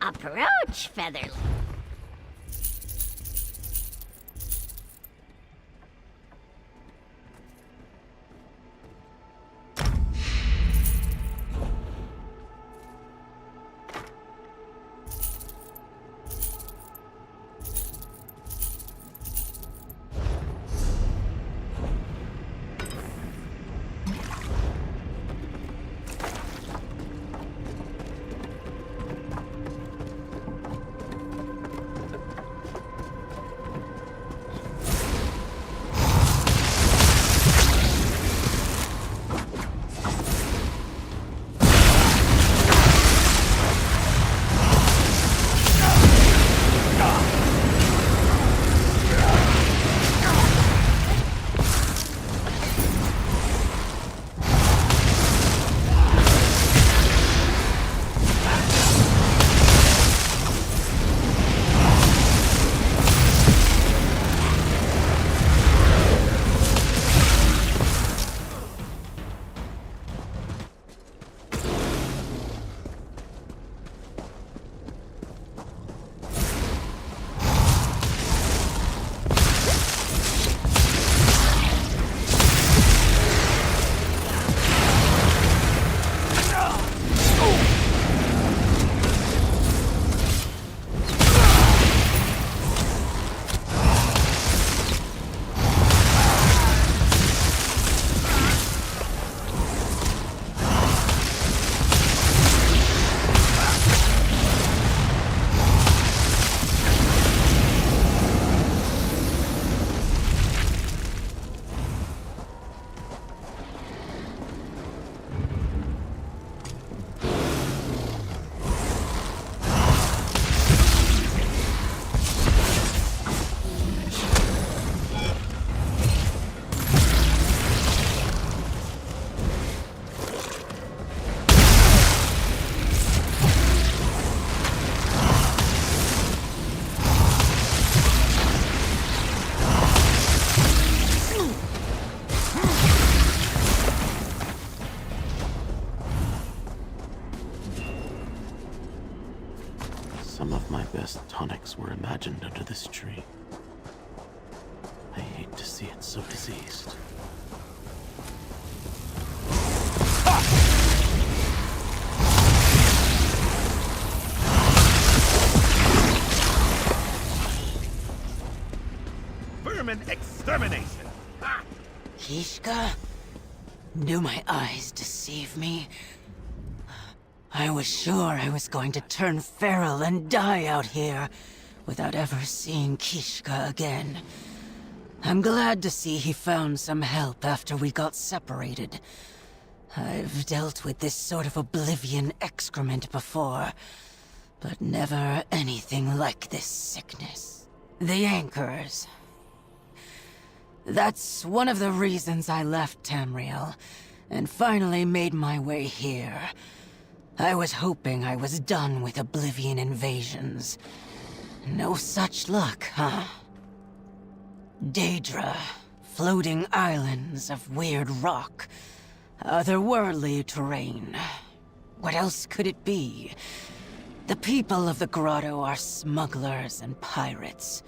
Approach, Featherling. Some of my best tonics were imagined under this tree. I hate to see it so diseased. Vermin extermination! Kishka? Do my eyes deceive me? I was sure I was going to turn feral and die out here without ever seeing Kishka again. I'm glad to see he found some help after we got separated. I've dealt with this sort of oblivion excrement before, but never anything like this sickness. The anchors. That's one of the reasons I left Tamriel, and finally made my way here. I was hoping I was done with Oblivion invasions. No such luck, huh? Daedra, floating islands of weird rock, otherworldly terrain. What else could it be? The people of the grotto are smugglers and pirates.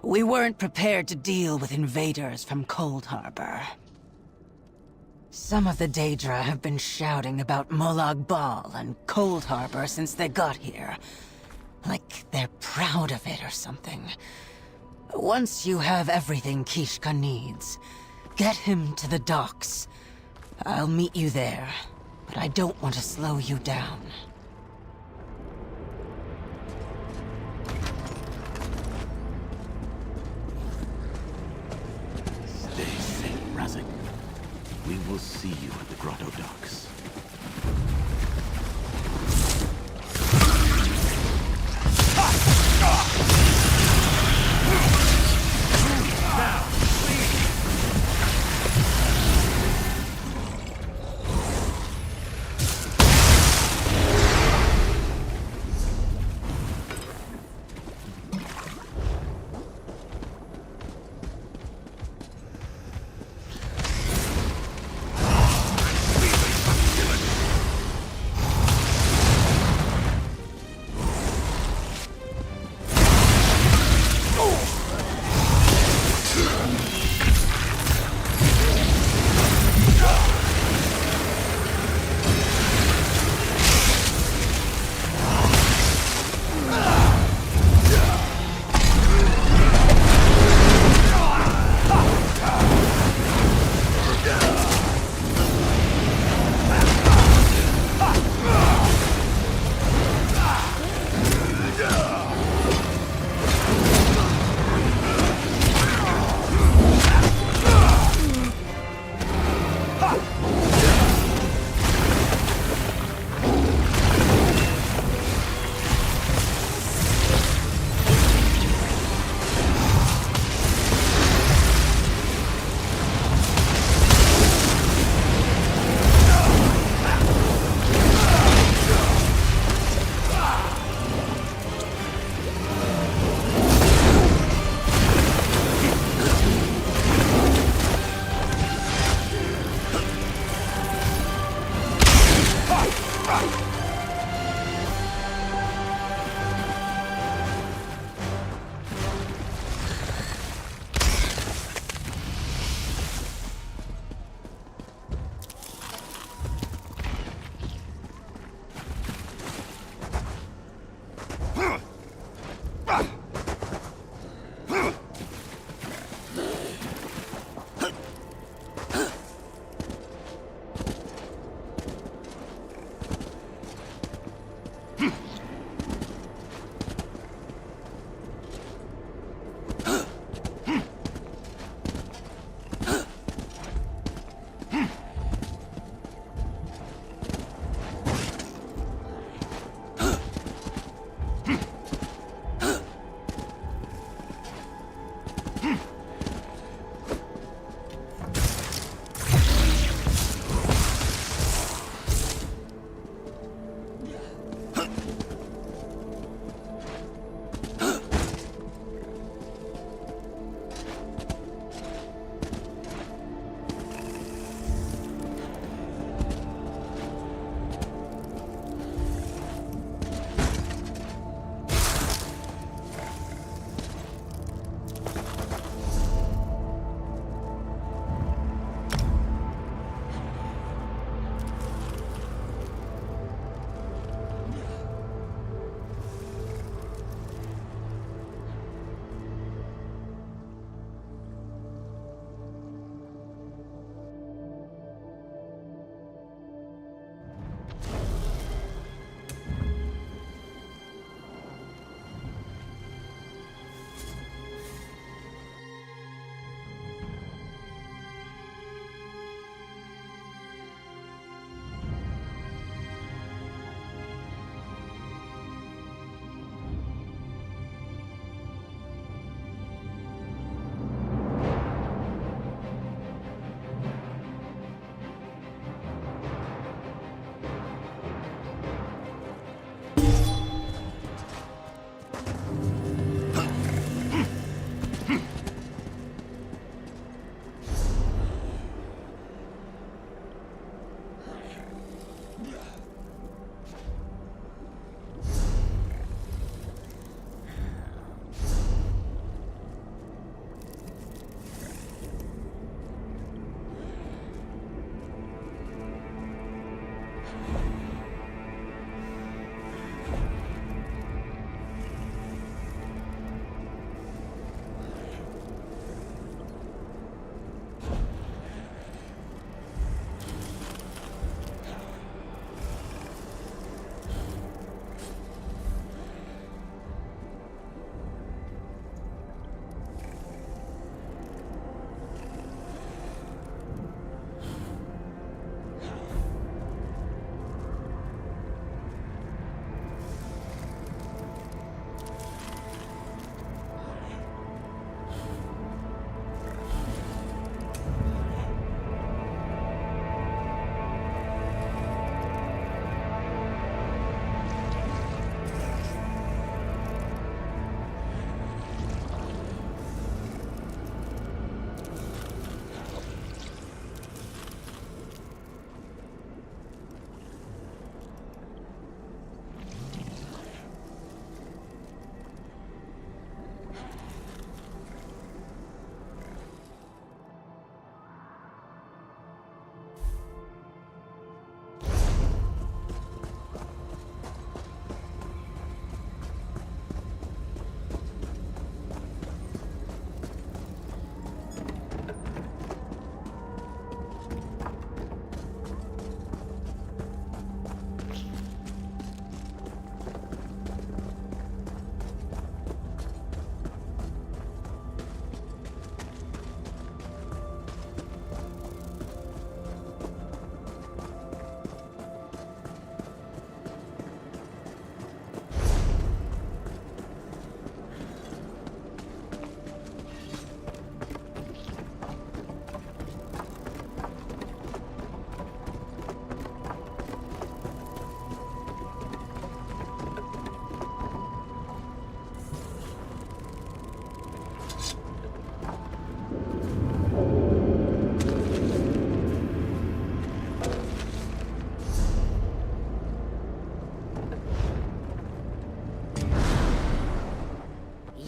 We weren't prepared to deal with invaders from Cold Harbor. Some of the Daedra have been shouting about Molag Bal and Cold Harbor since they got here. Like they're proud of it or something. Once you have everything Kishka needs, get him to the docks. I'll meet you there, but I don't want to slow you down. Stay safe, Razak. We will see you at the grotto docks.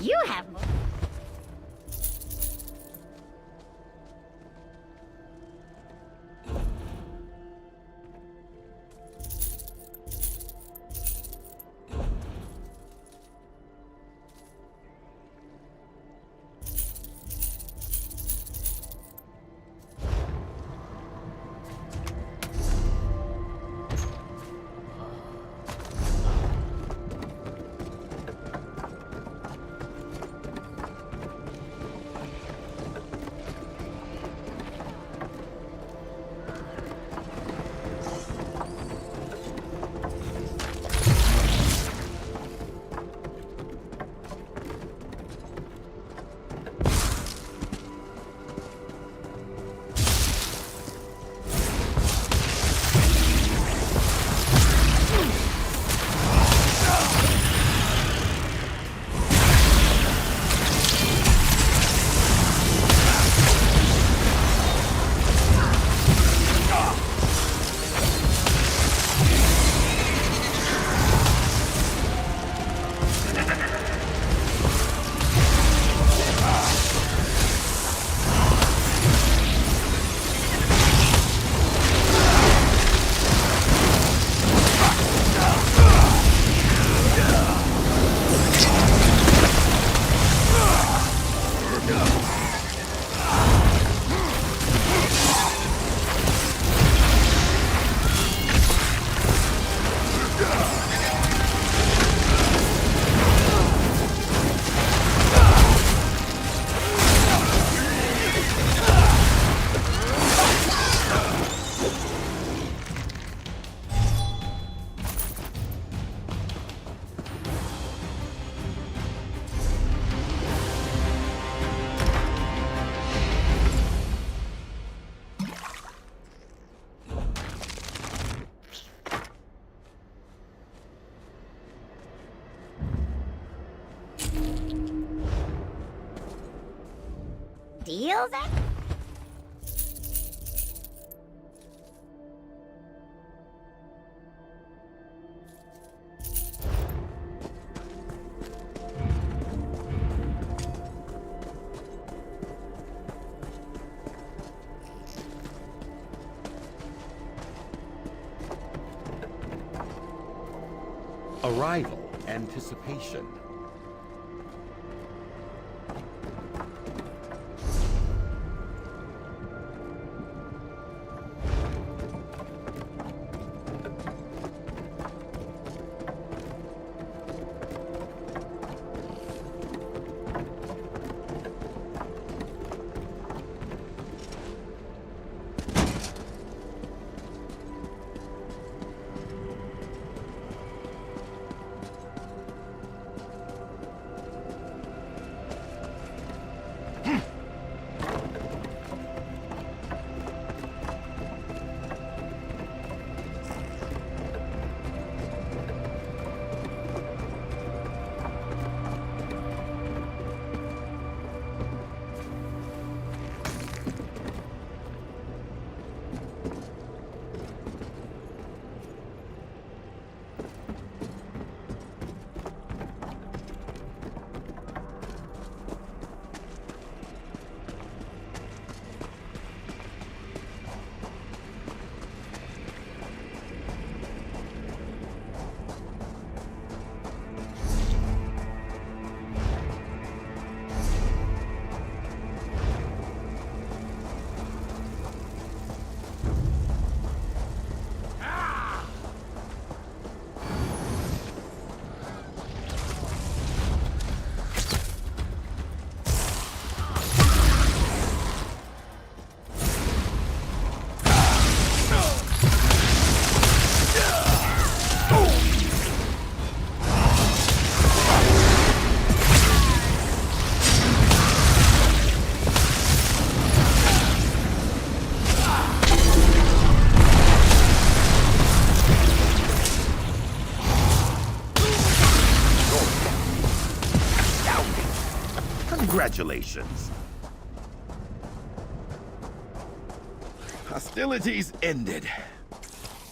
You have... Deal then? Arrival anticipation. Congratulations. Hostilities ended.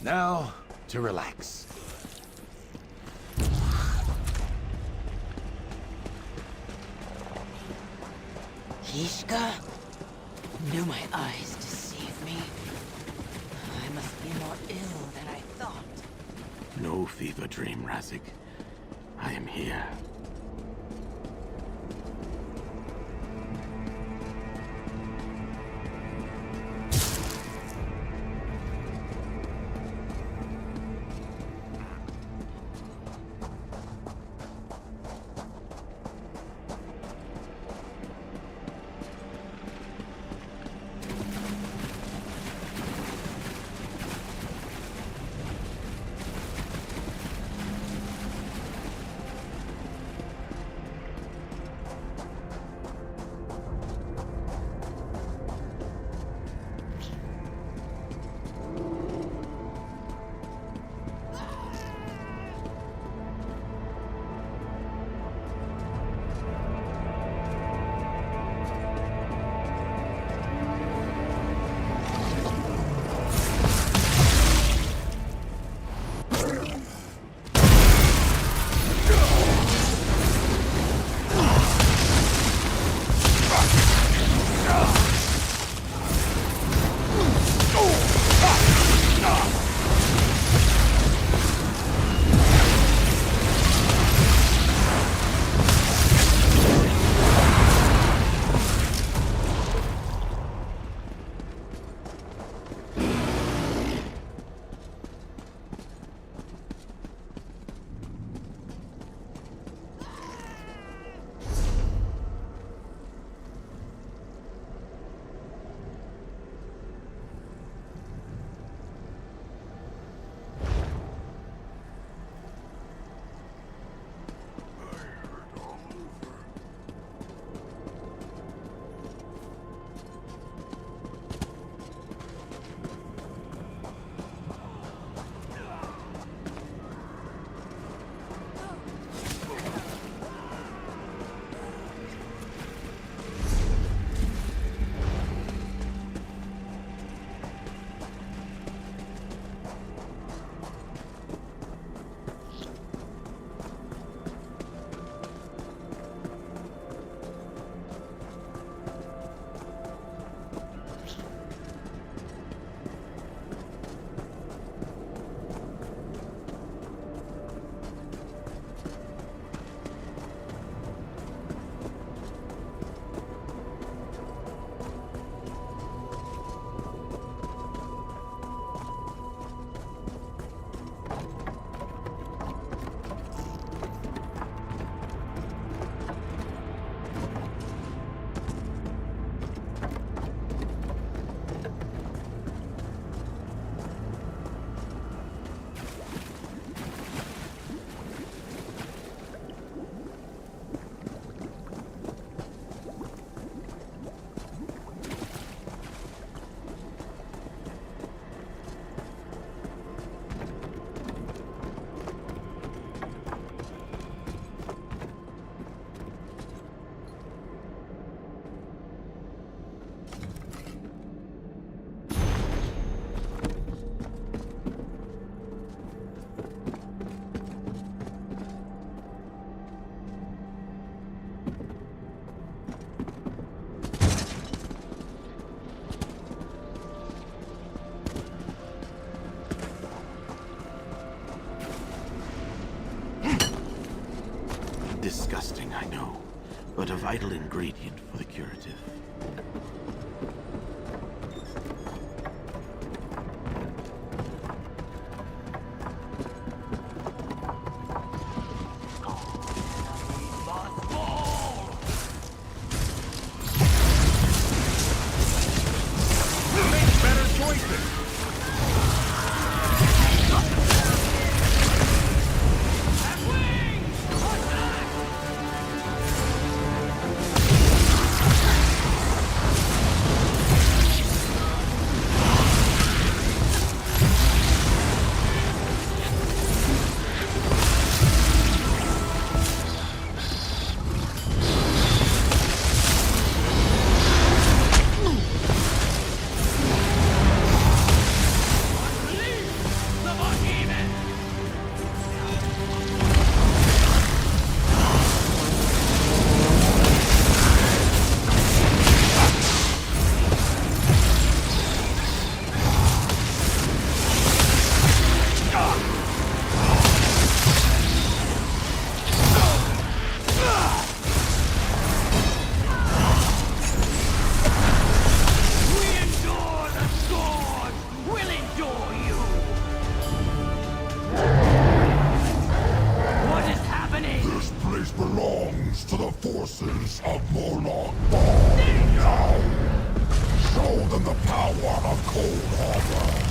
Now to relax. Kishka? Do my eyes deceive me? I must be more ill than I thought. No fever dream, Razik. I am here. Disgusting, I know, but a vital ingredient for the curative. to the forces of Morlock Ball now! Show them the power of Cold Harbor!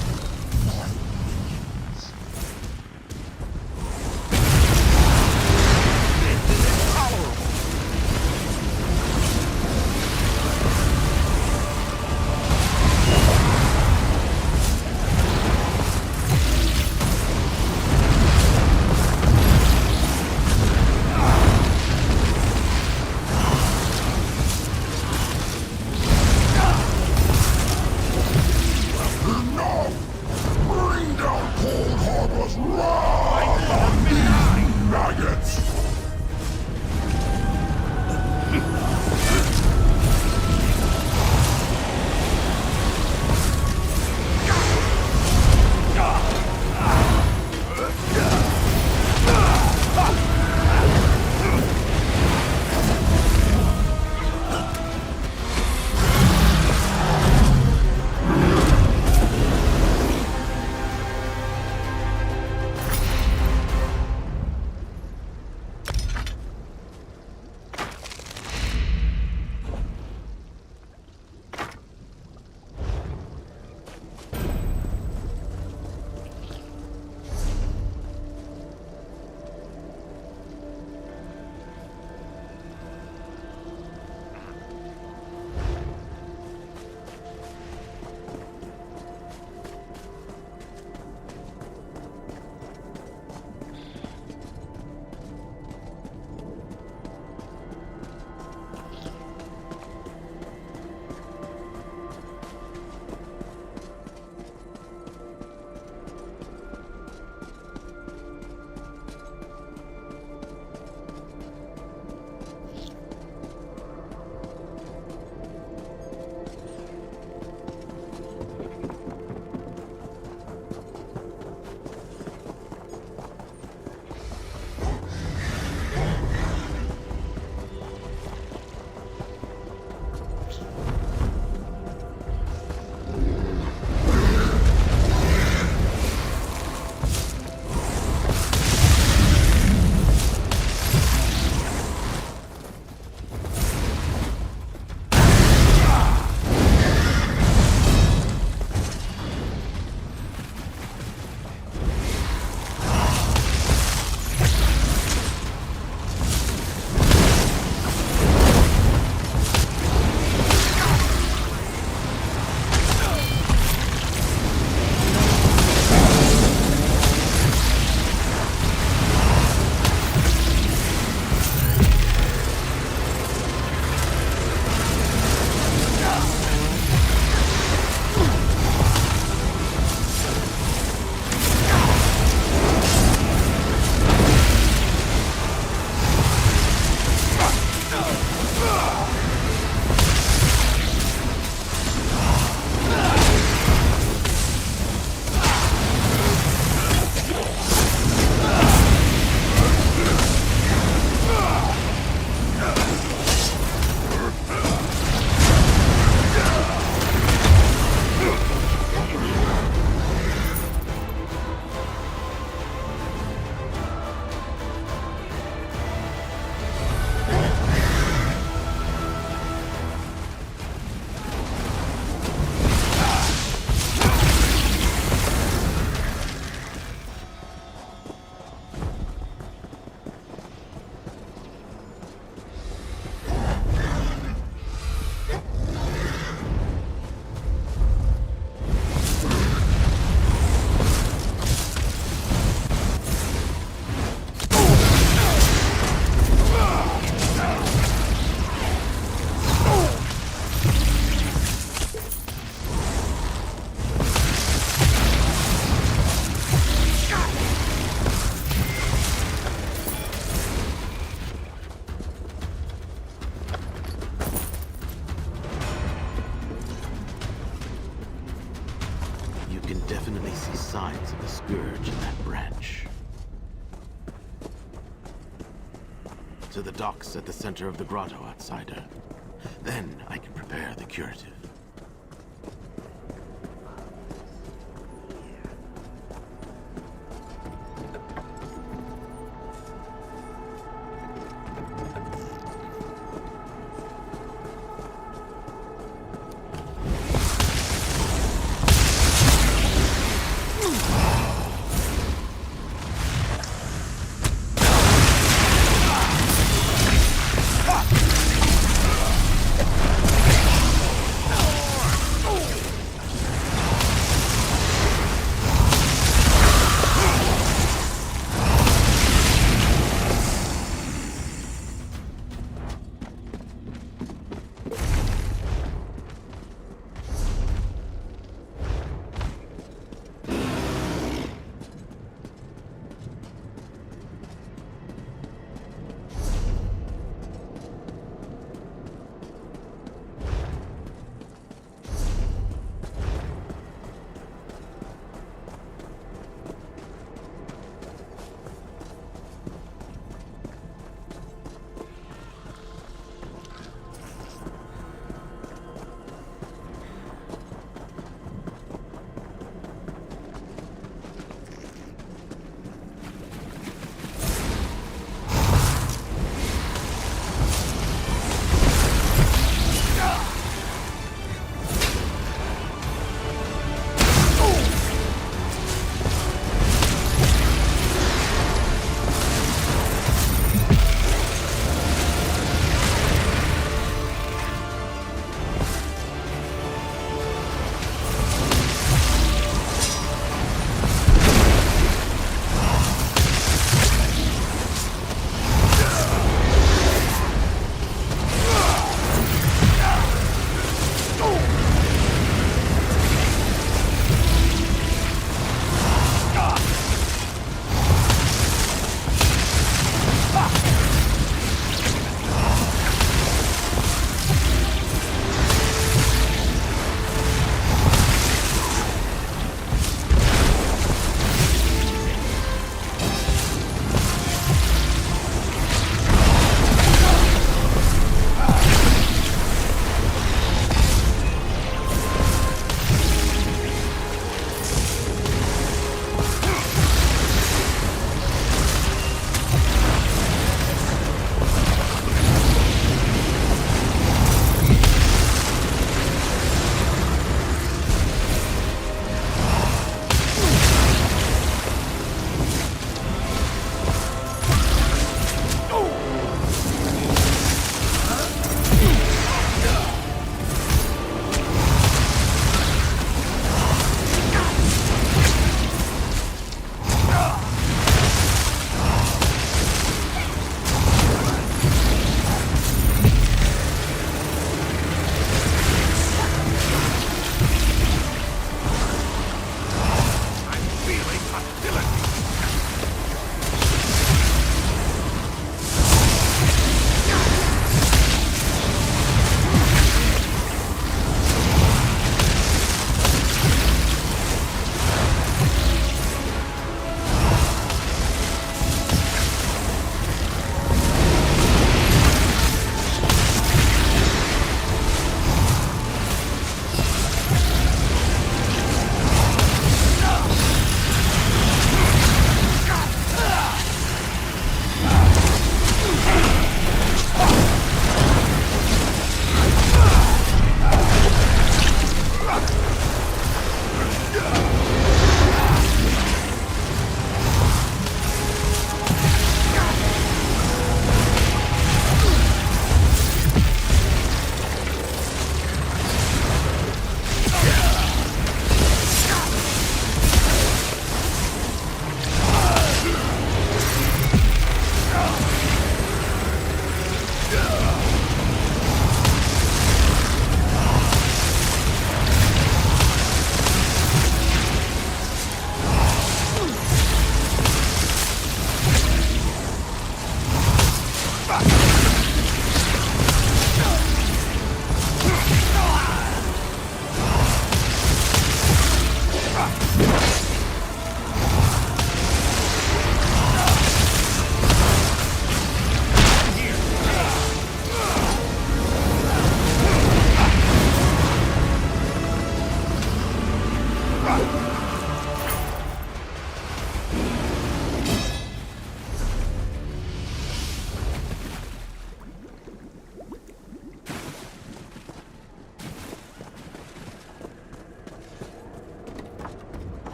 signs of the Scourge in that branch. To the docks at the center of the grotto, outsider. Then I can prepare the curative.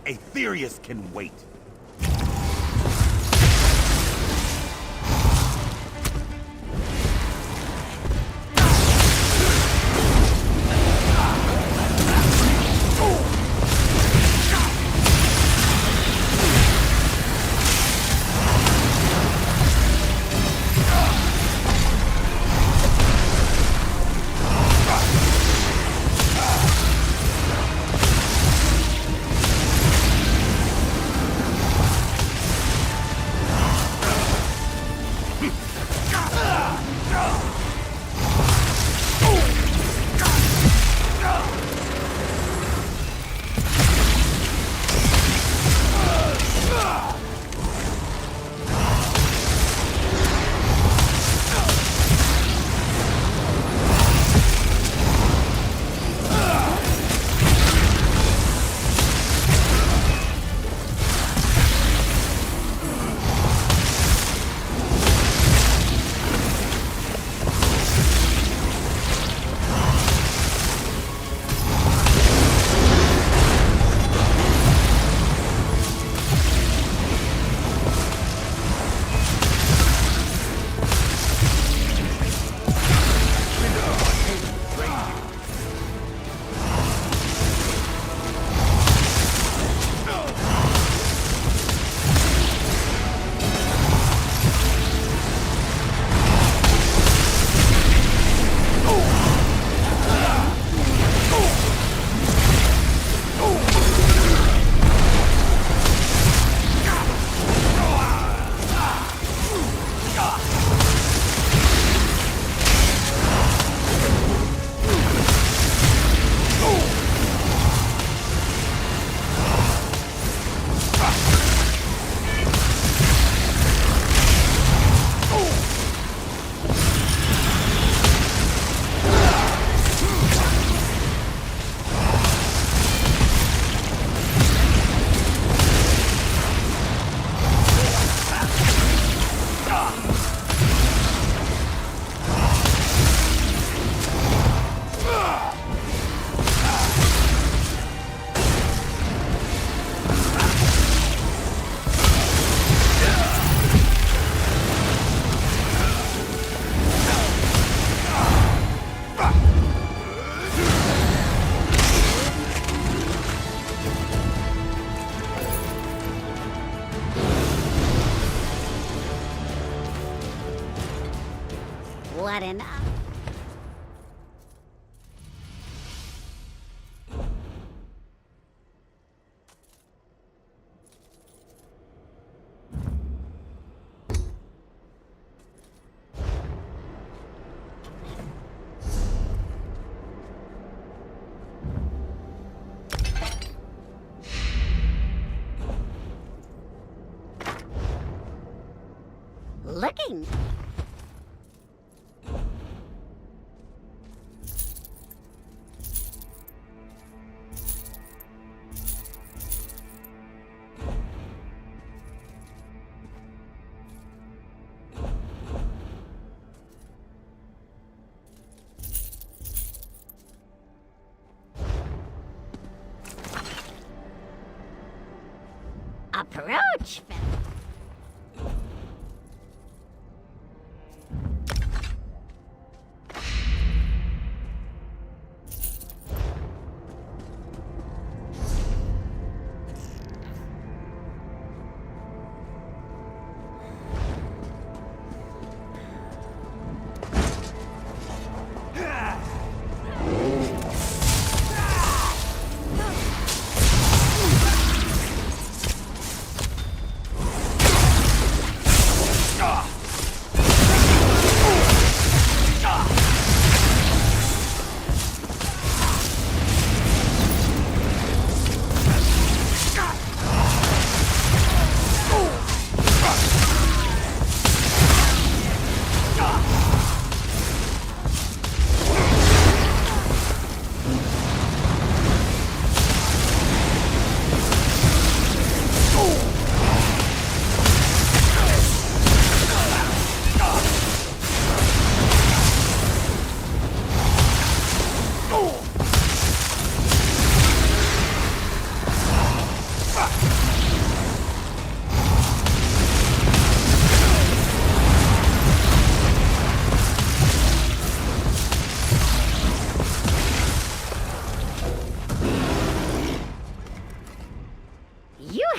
Aetherius can wait. What an... Looking. Approach.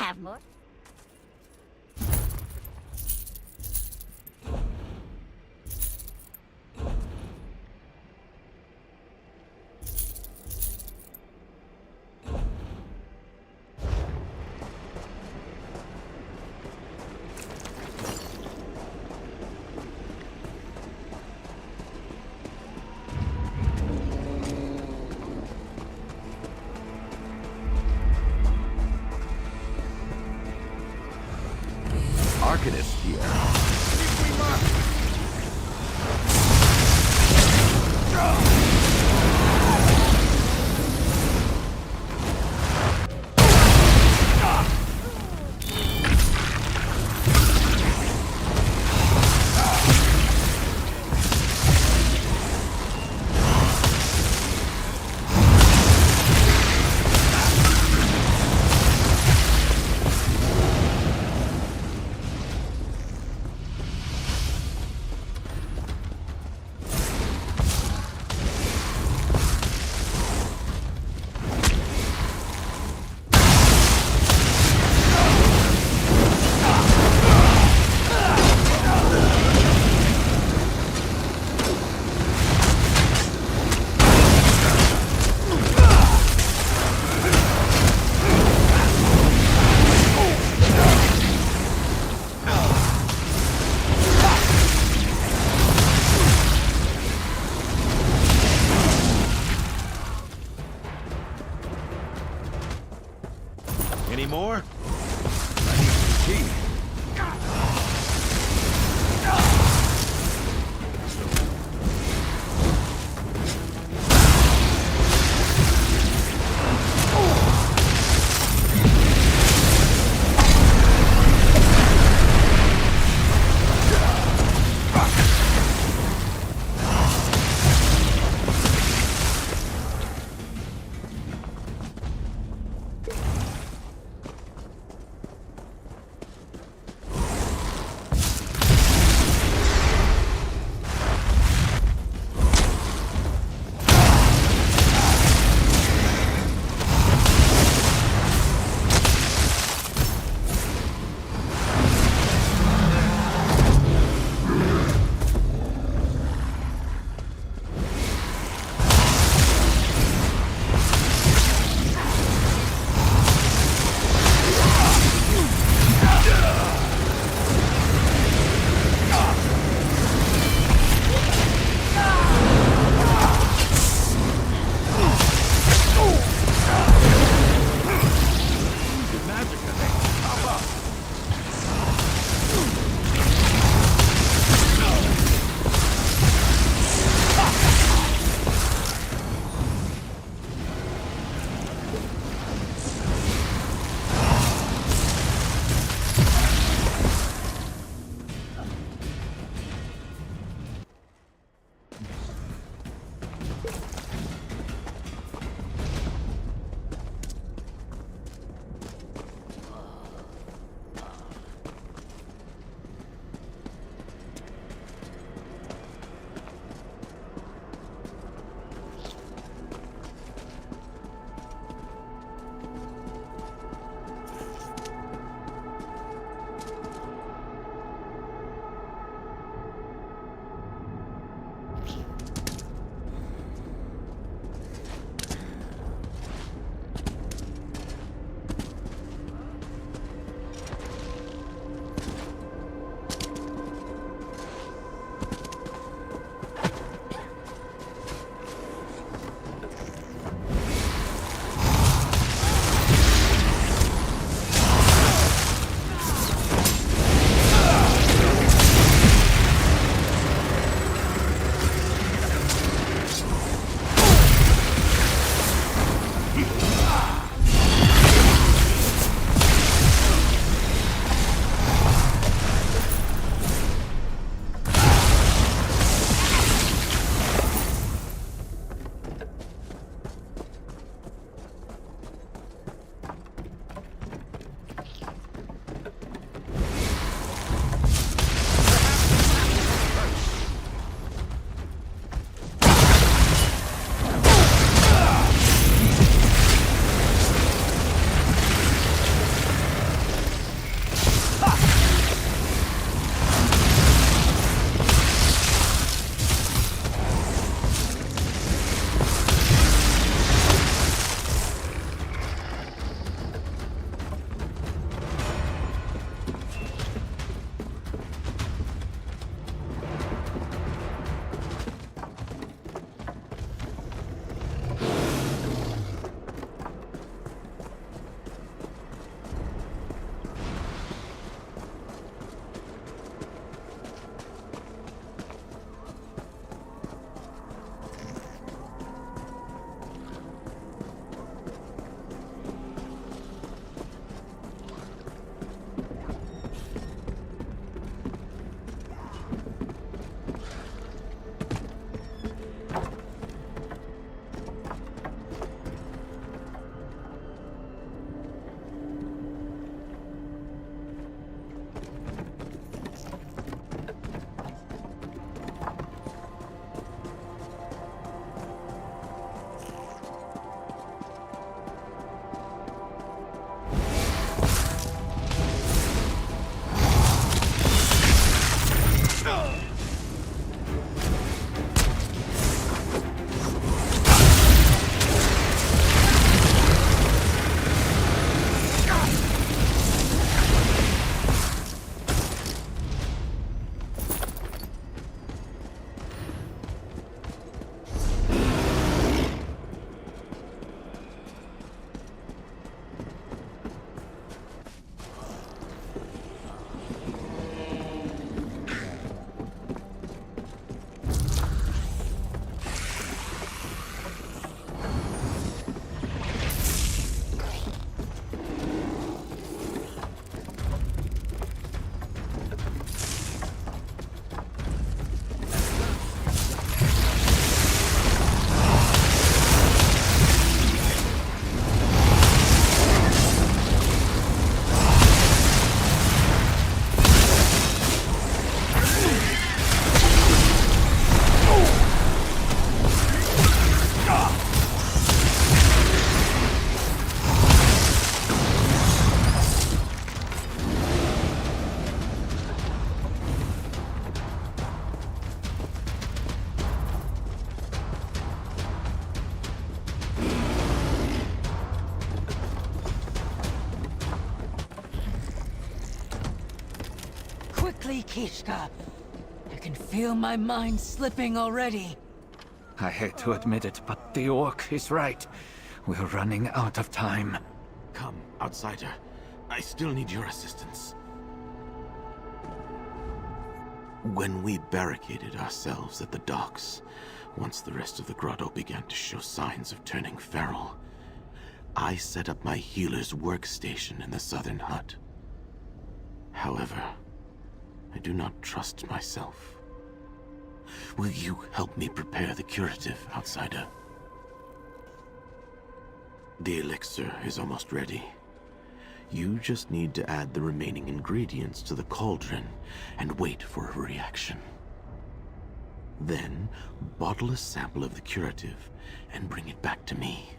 have more. Arcanist here. Any more? I need some key. quickly, Kishka. I can feel my mind slipping already. I hate to admit it, but the orc is right. We're running out of time. Come, outsider. I still need your assistance. When we barricaded ourselves at the docks, once the rest of the grotto began to show signs of turning feral, I set up my healer's workstation in the southern hut. However, I do not trust myself. Will you help me prepare the curative, outsider? The elixir is almost ready. You just need to add the remaining ingredients to the cauldron and wait for a reaction. Then, bottle a sample of the curative and bring it back to me.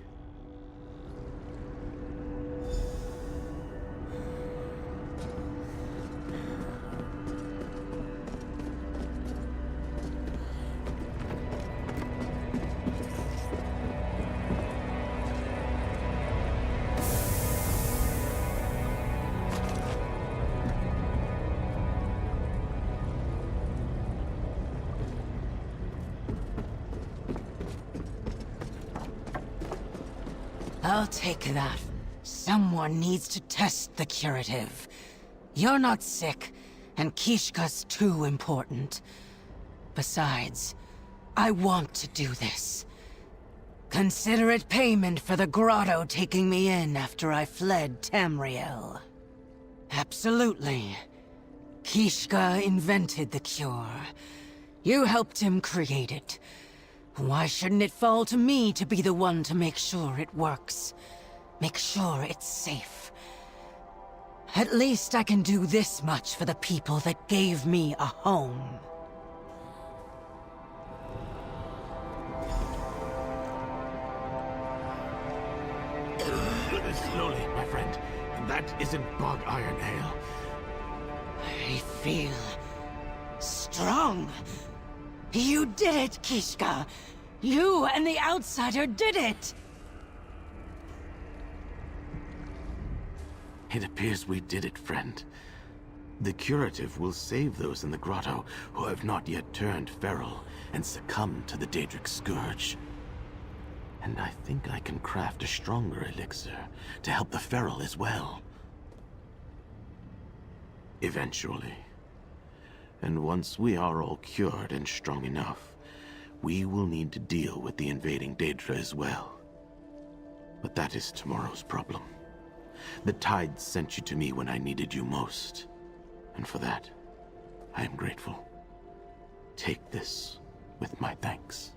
I'll take that. Someone needs to test the curative. You're not sick, and Kishka's too important. Besides, I want to do this. Consider it payment for the grotto taking me in after I fled Tamriel. Absolutely. Kishka invented the cure. You helped him create it. Why shouldn't it fall to me to be the one to make sure it works? Make sure it's safe. At least I can do this much for the people that gave me a home. Slowly, my friend. That isn't bog iron ale. I feel strong. You did it, Kishka! You and the outsider did it! It appears we did it, friend. The curative will save those in the grotto who have not yet turned feral and succumbed to the Daedric Scourge. And I think I can craft a stronger elixir to help the feral as well. Eventually. And once we are all cured and strong enough, we will need to deal with the invading Daedra as well. But that is tomorrow's problem. The Tide sent you to me when I needed you most. And for that, I am grateful. Take this with my thanks.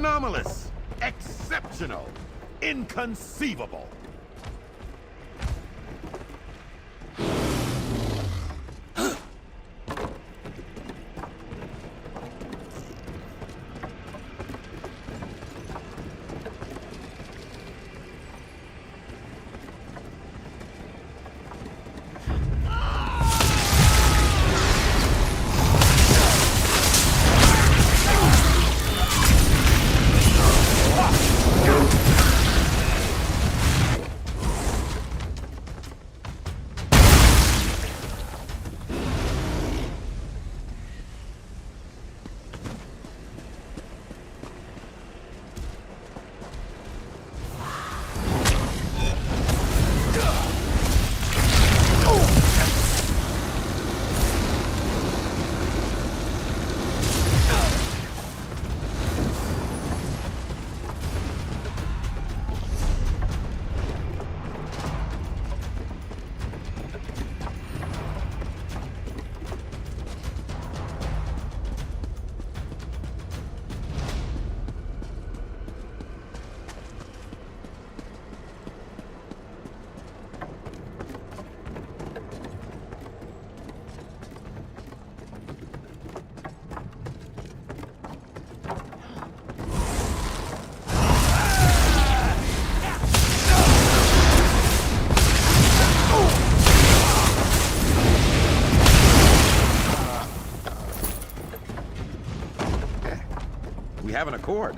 Anomalous! Exceptional! Inconceivable! We have an accord.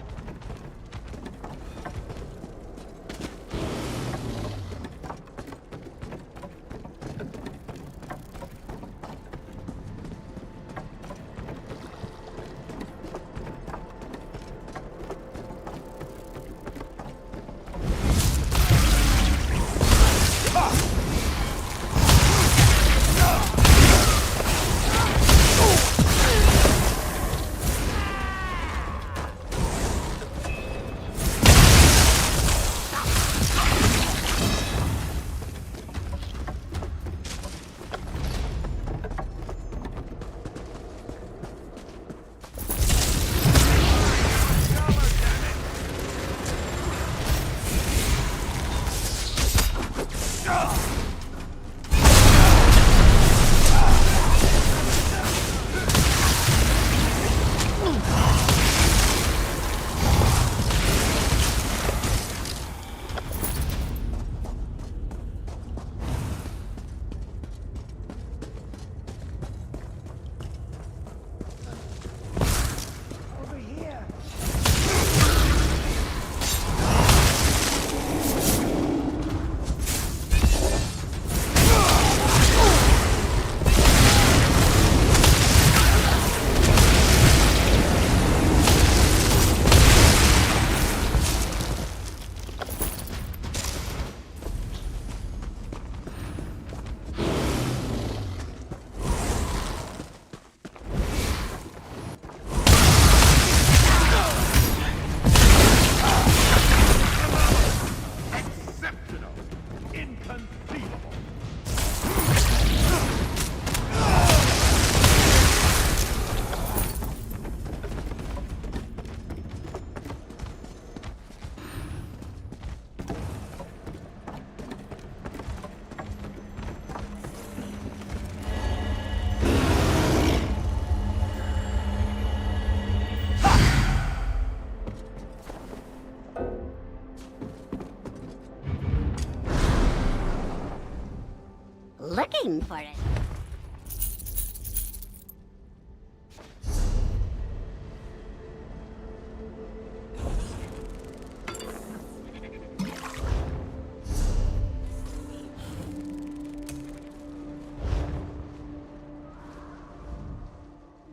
Looking for it.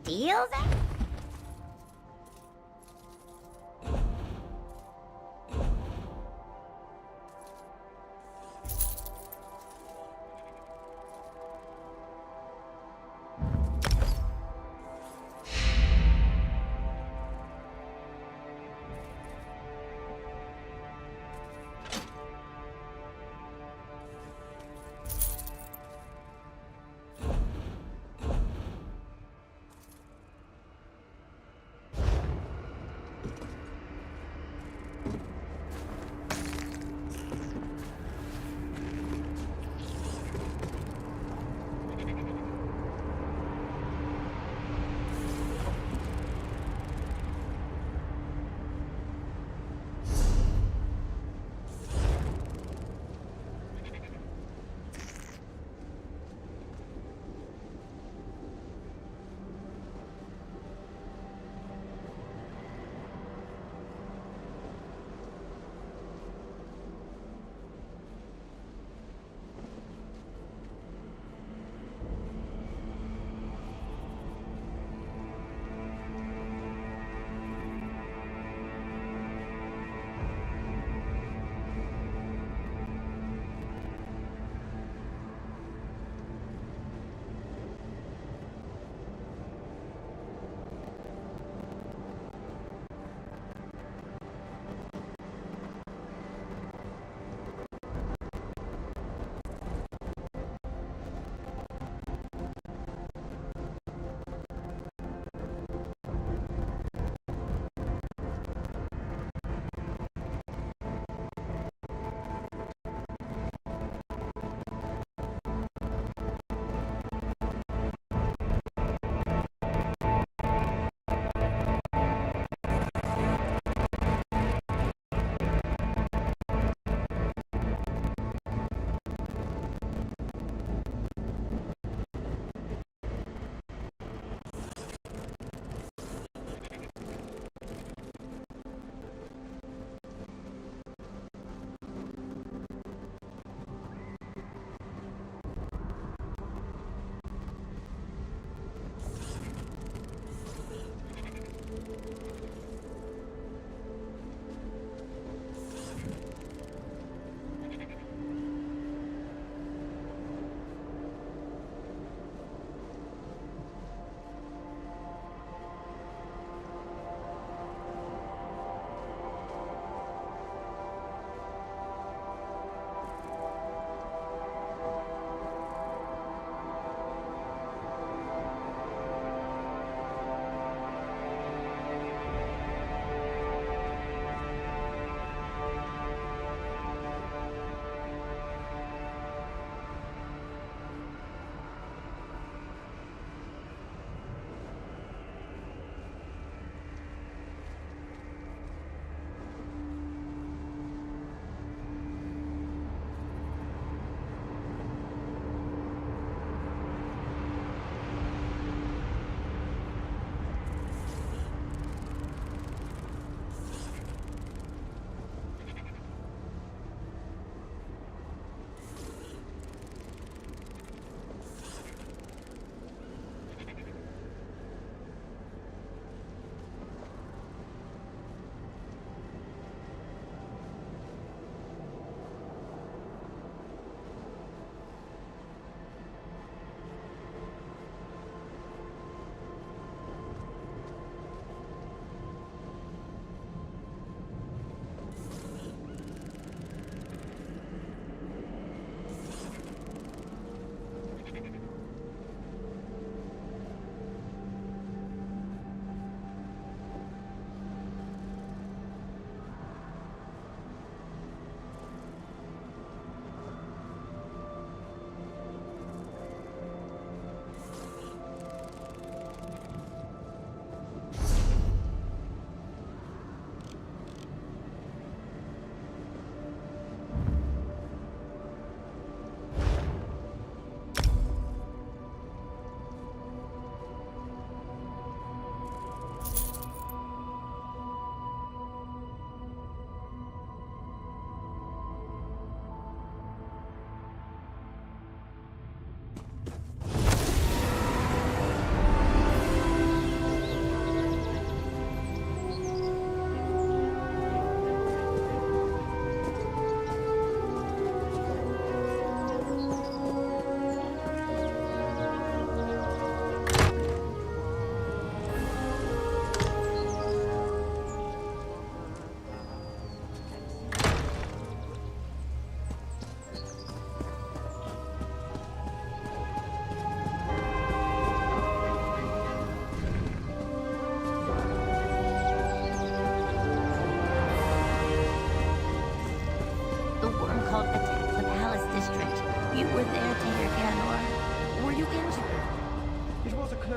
Deals?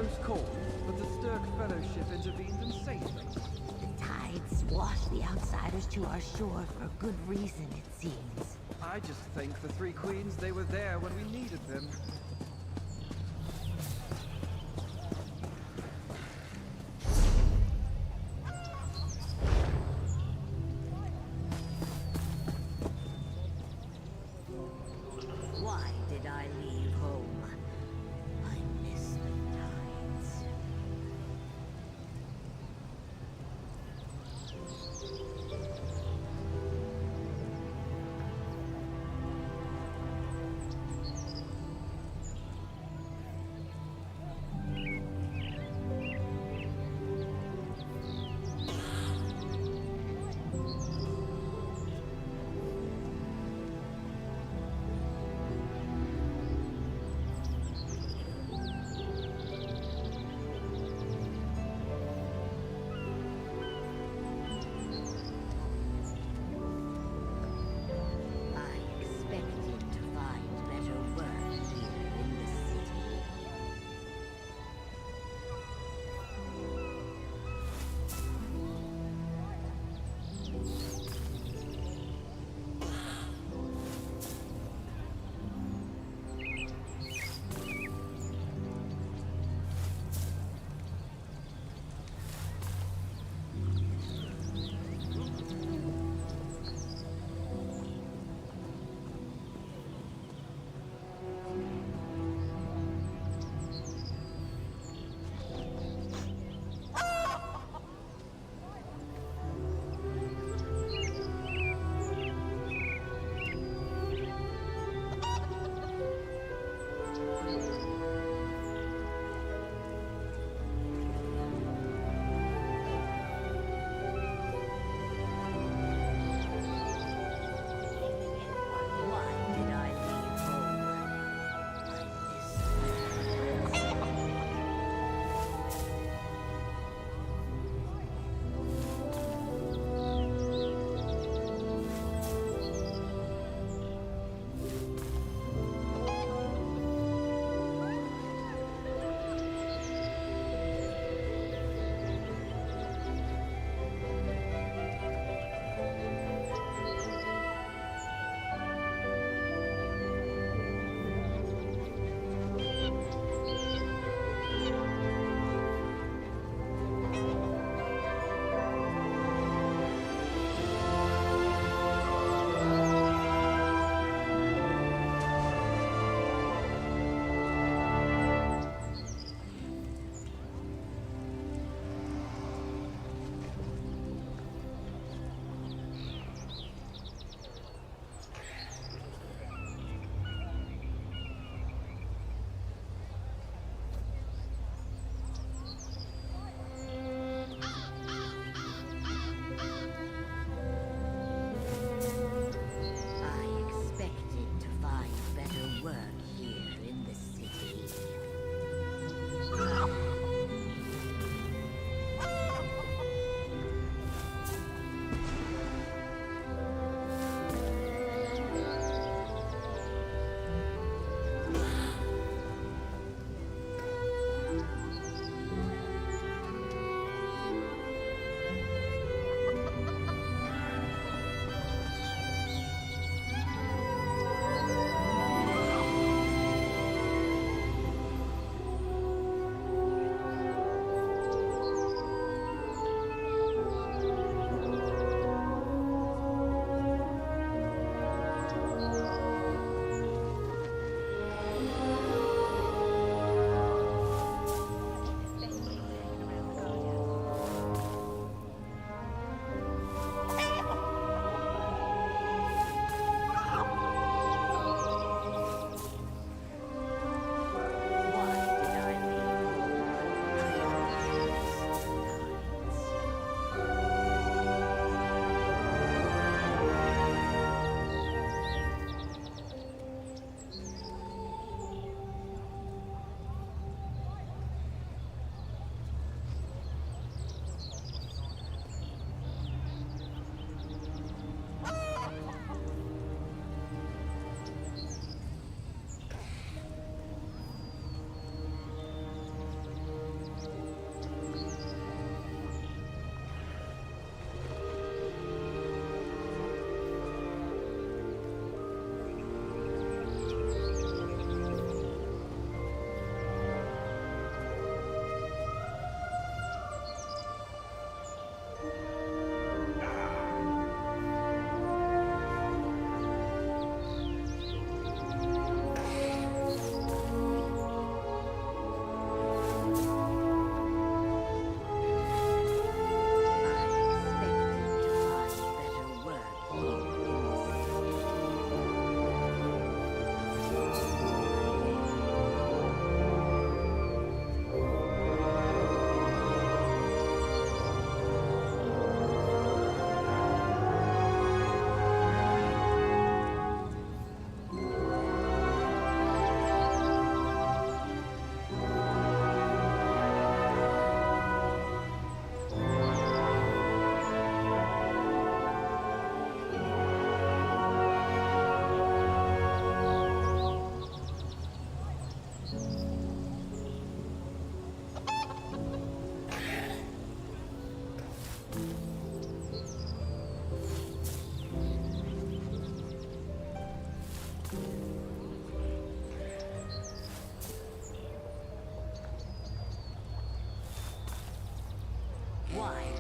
close call, but the Sturk Fellowship intervened and saved them. The tides washed the outsiders to our shore for good reason, it seems. I just thank the Three Queens they were there when we needed them. Why did I leave home? I miss the tides.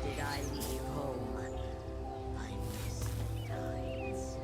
did I leave home? I miss the tides.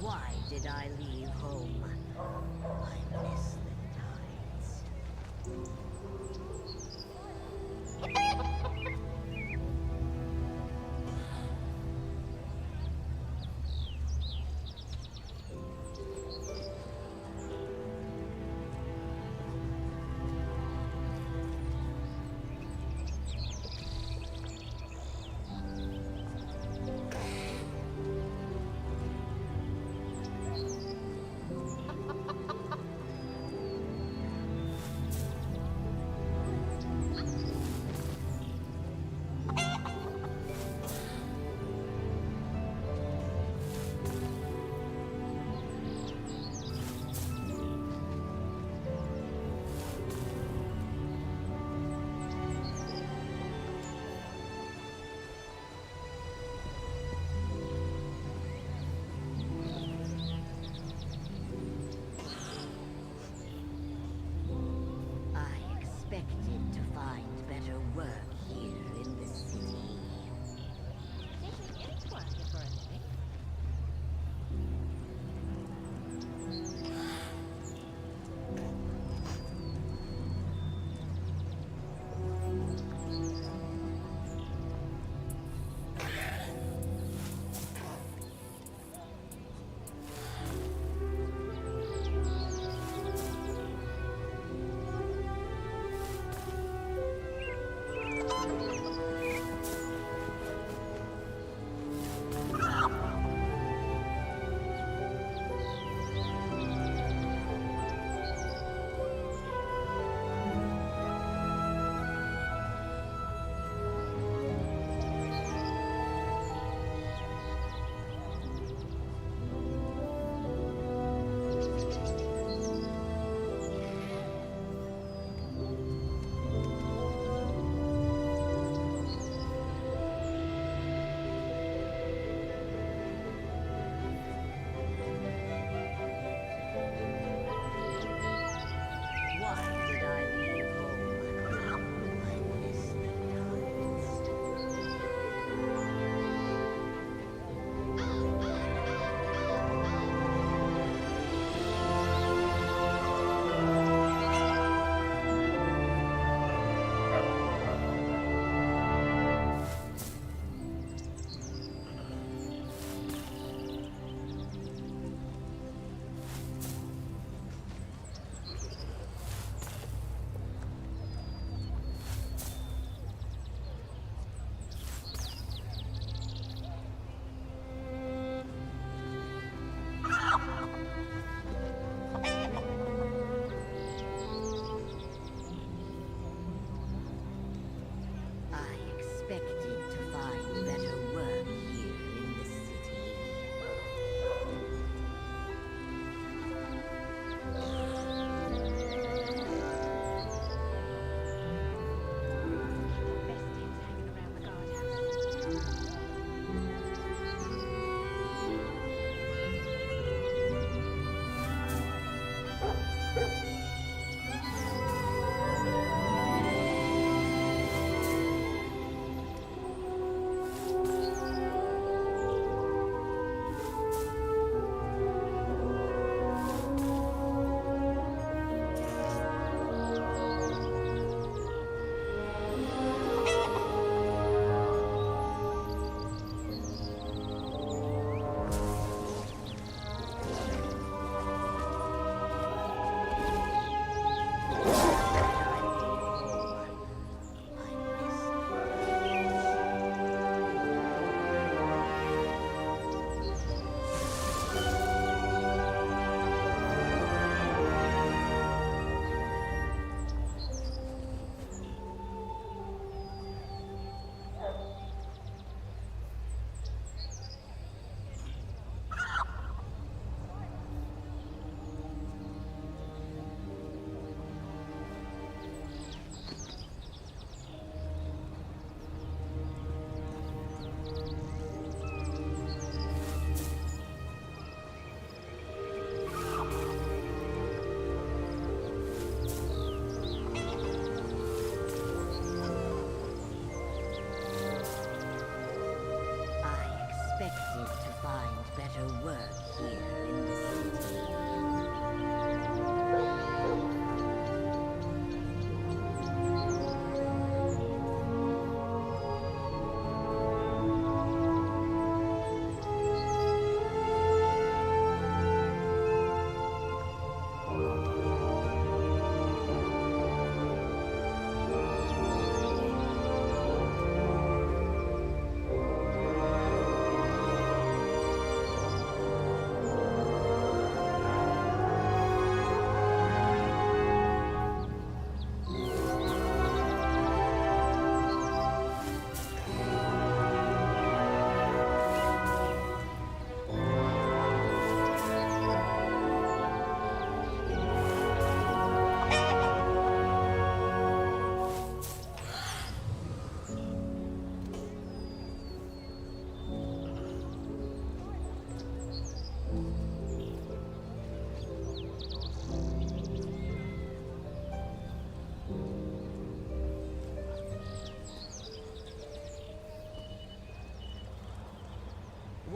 Why did I leave home? I miss the tides.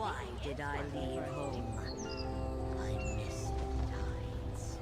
Why did I leave home? I miss the tides.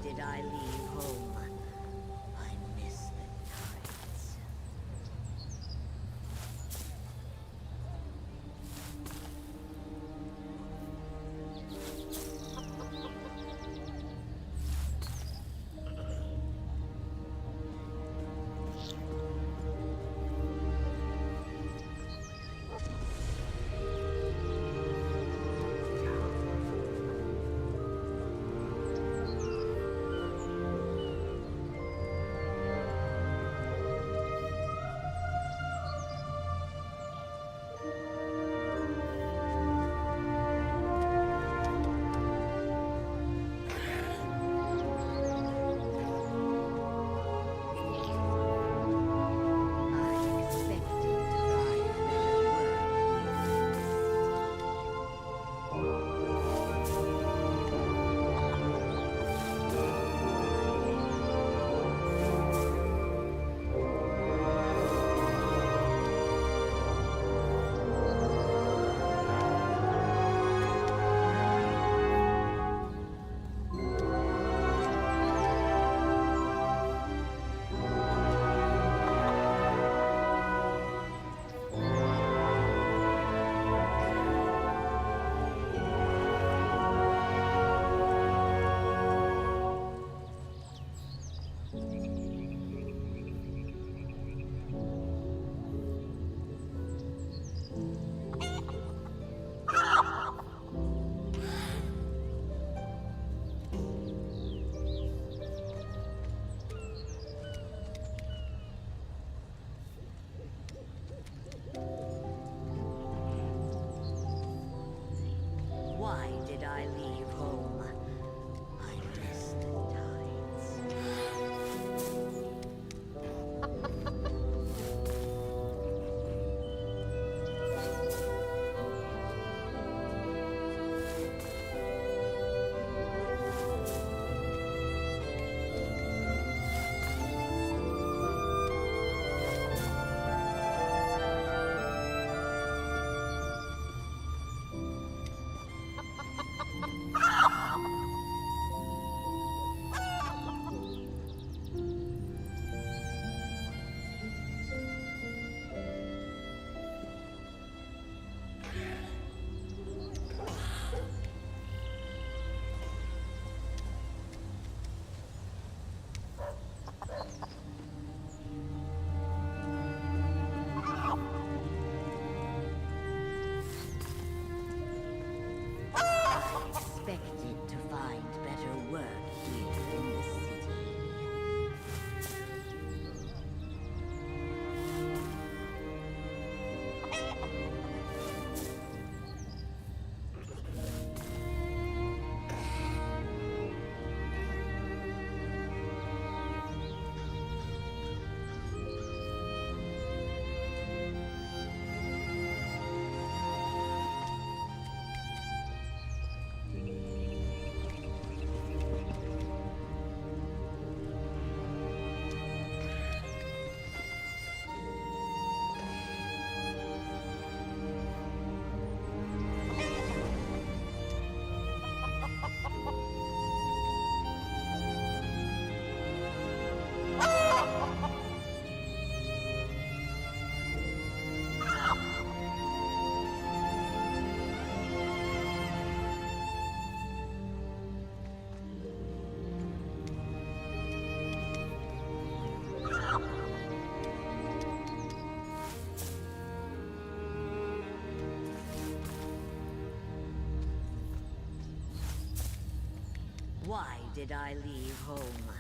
did I leave home? I miss the tides. Why did I leave home? I miss the tides. Expected to find better work here in the city. Why did I leave home?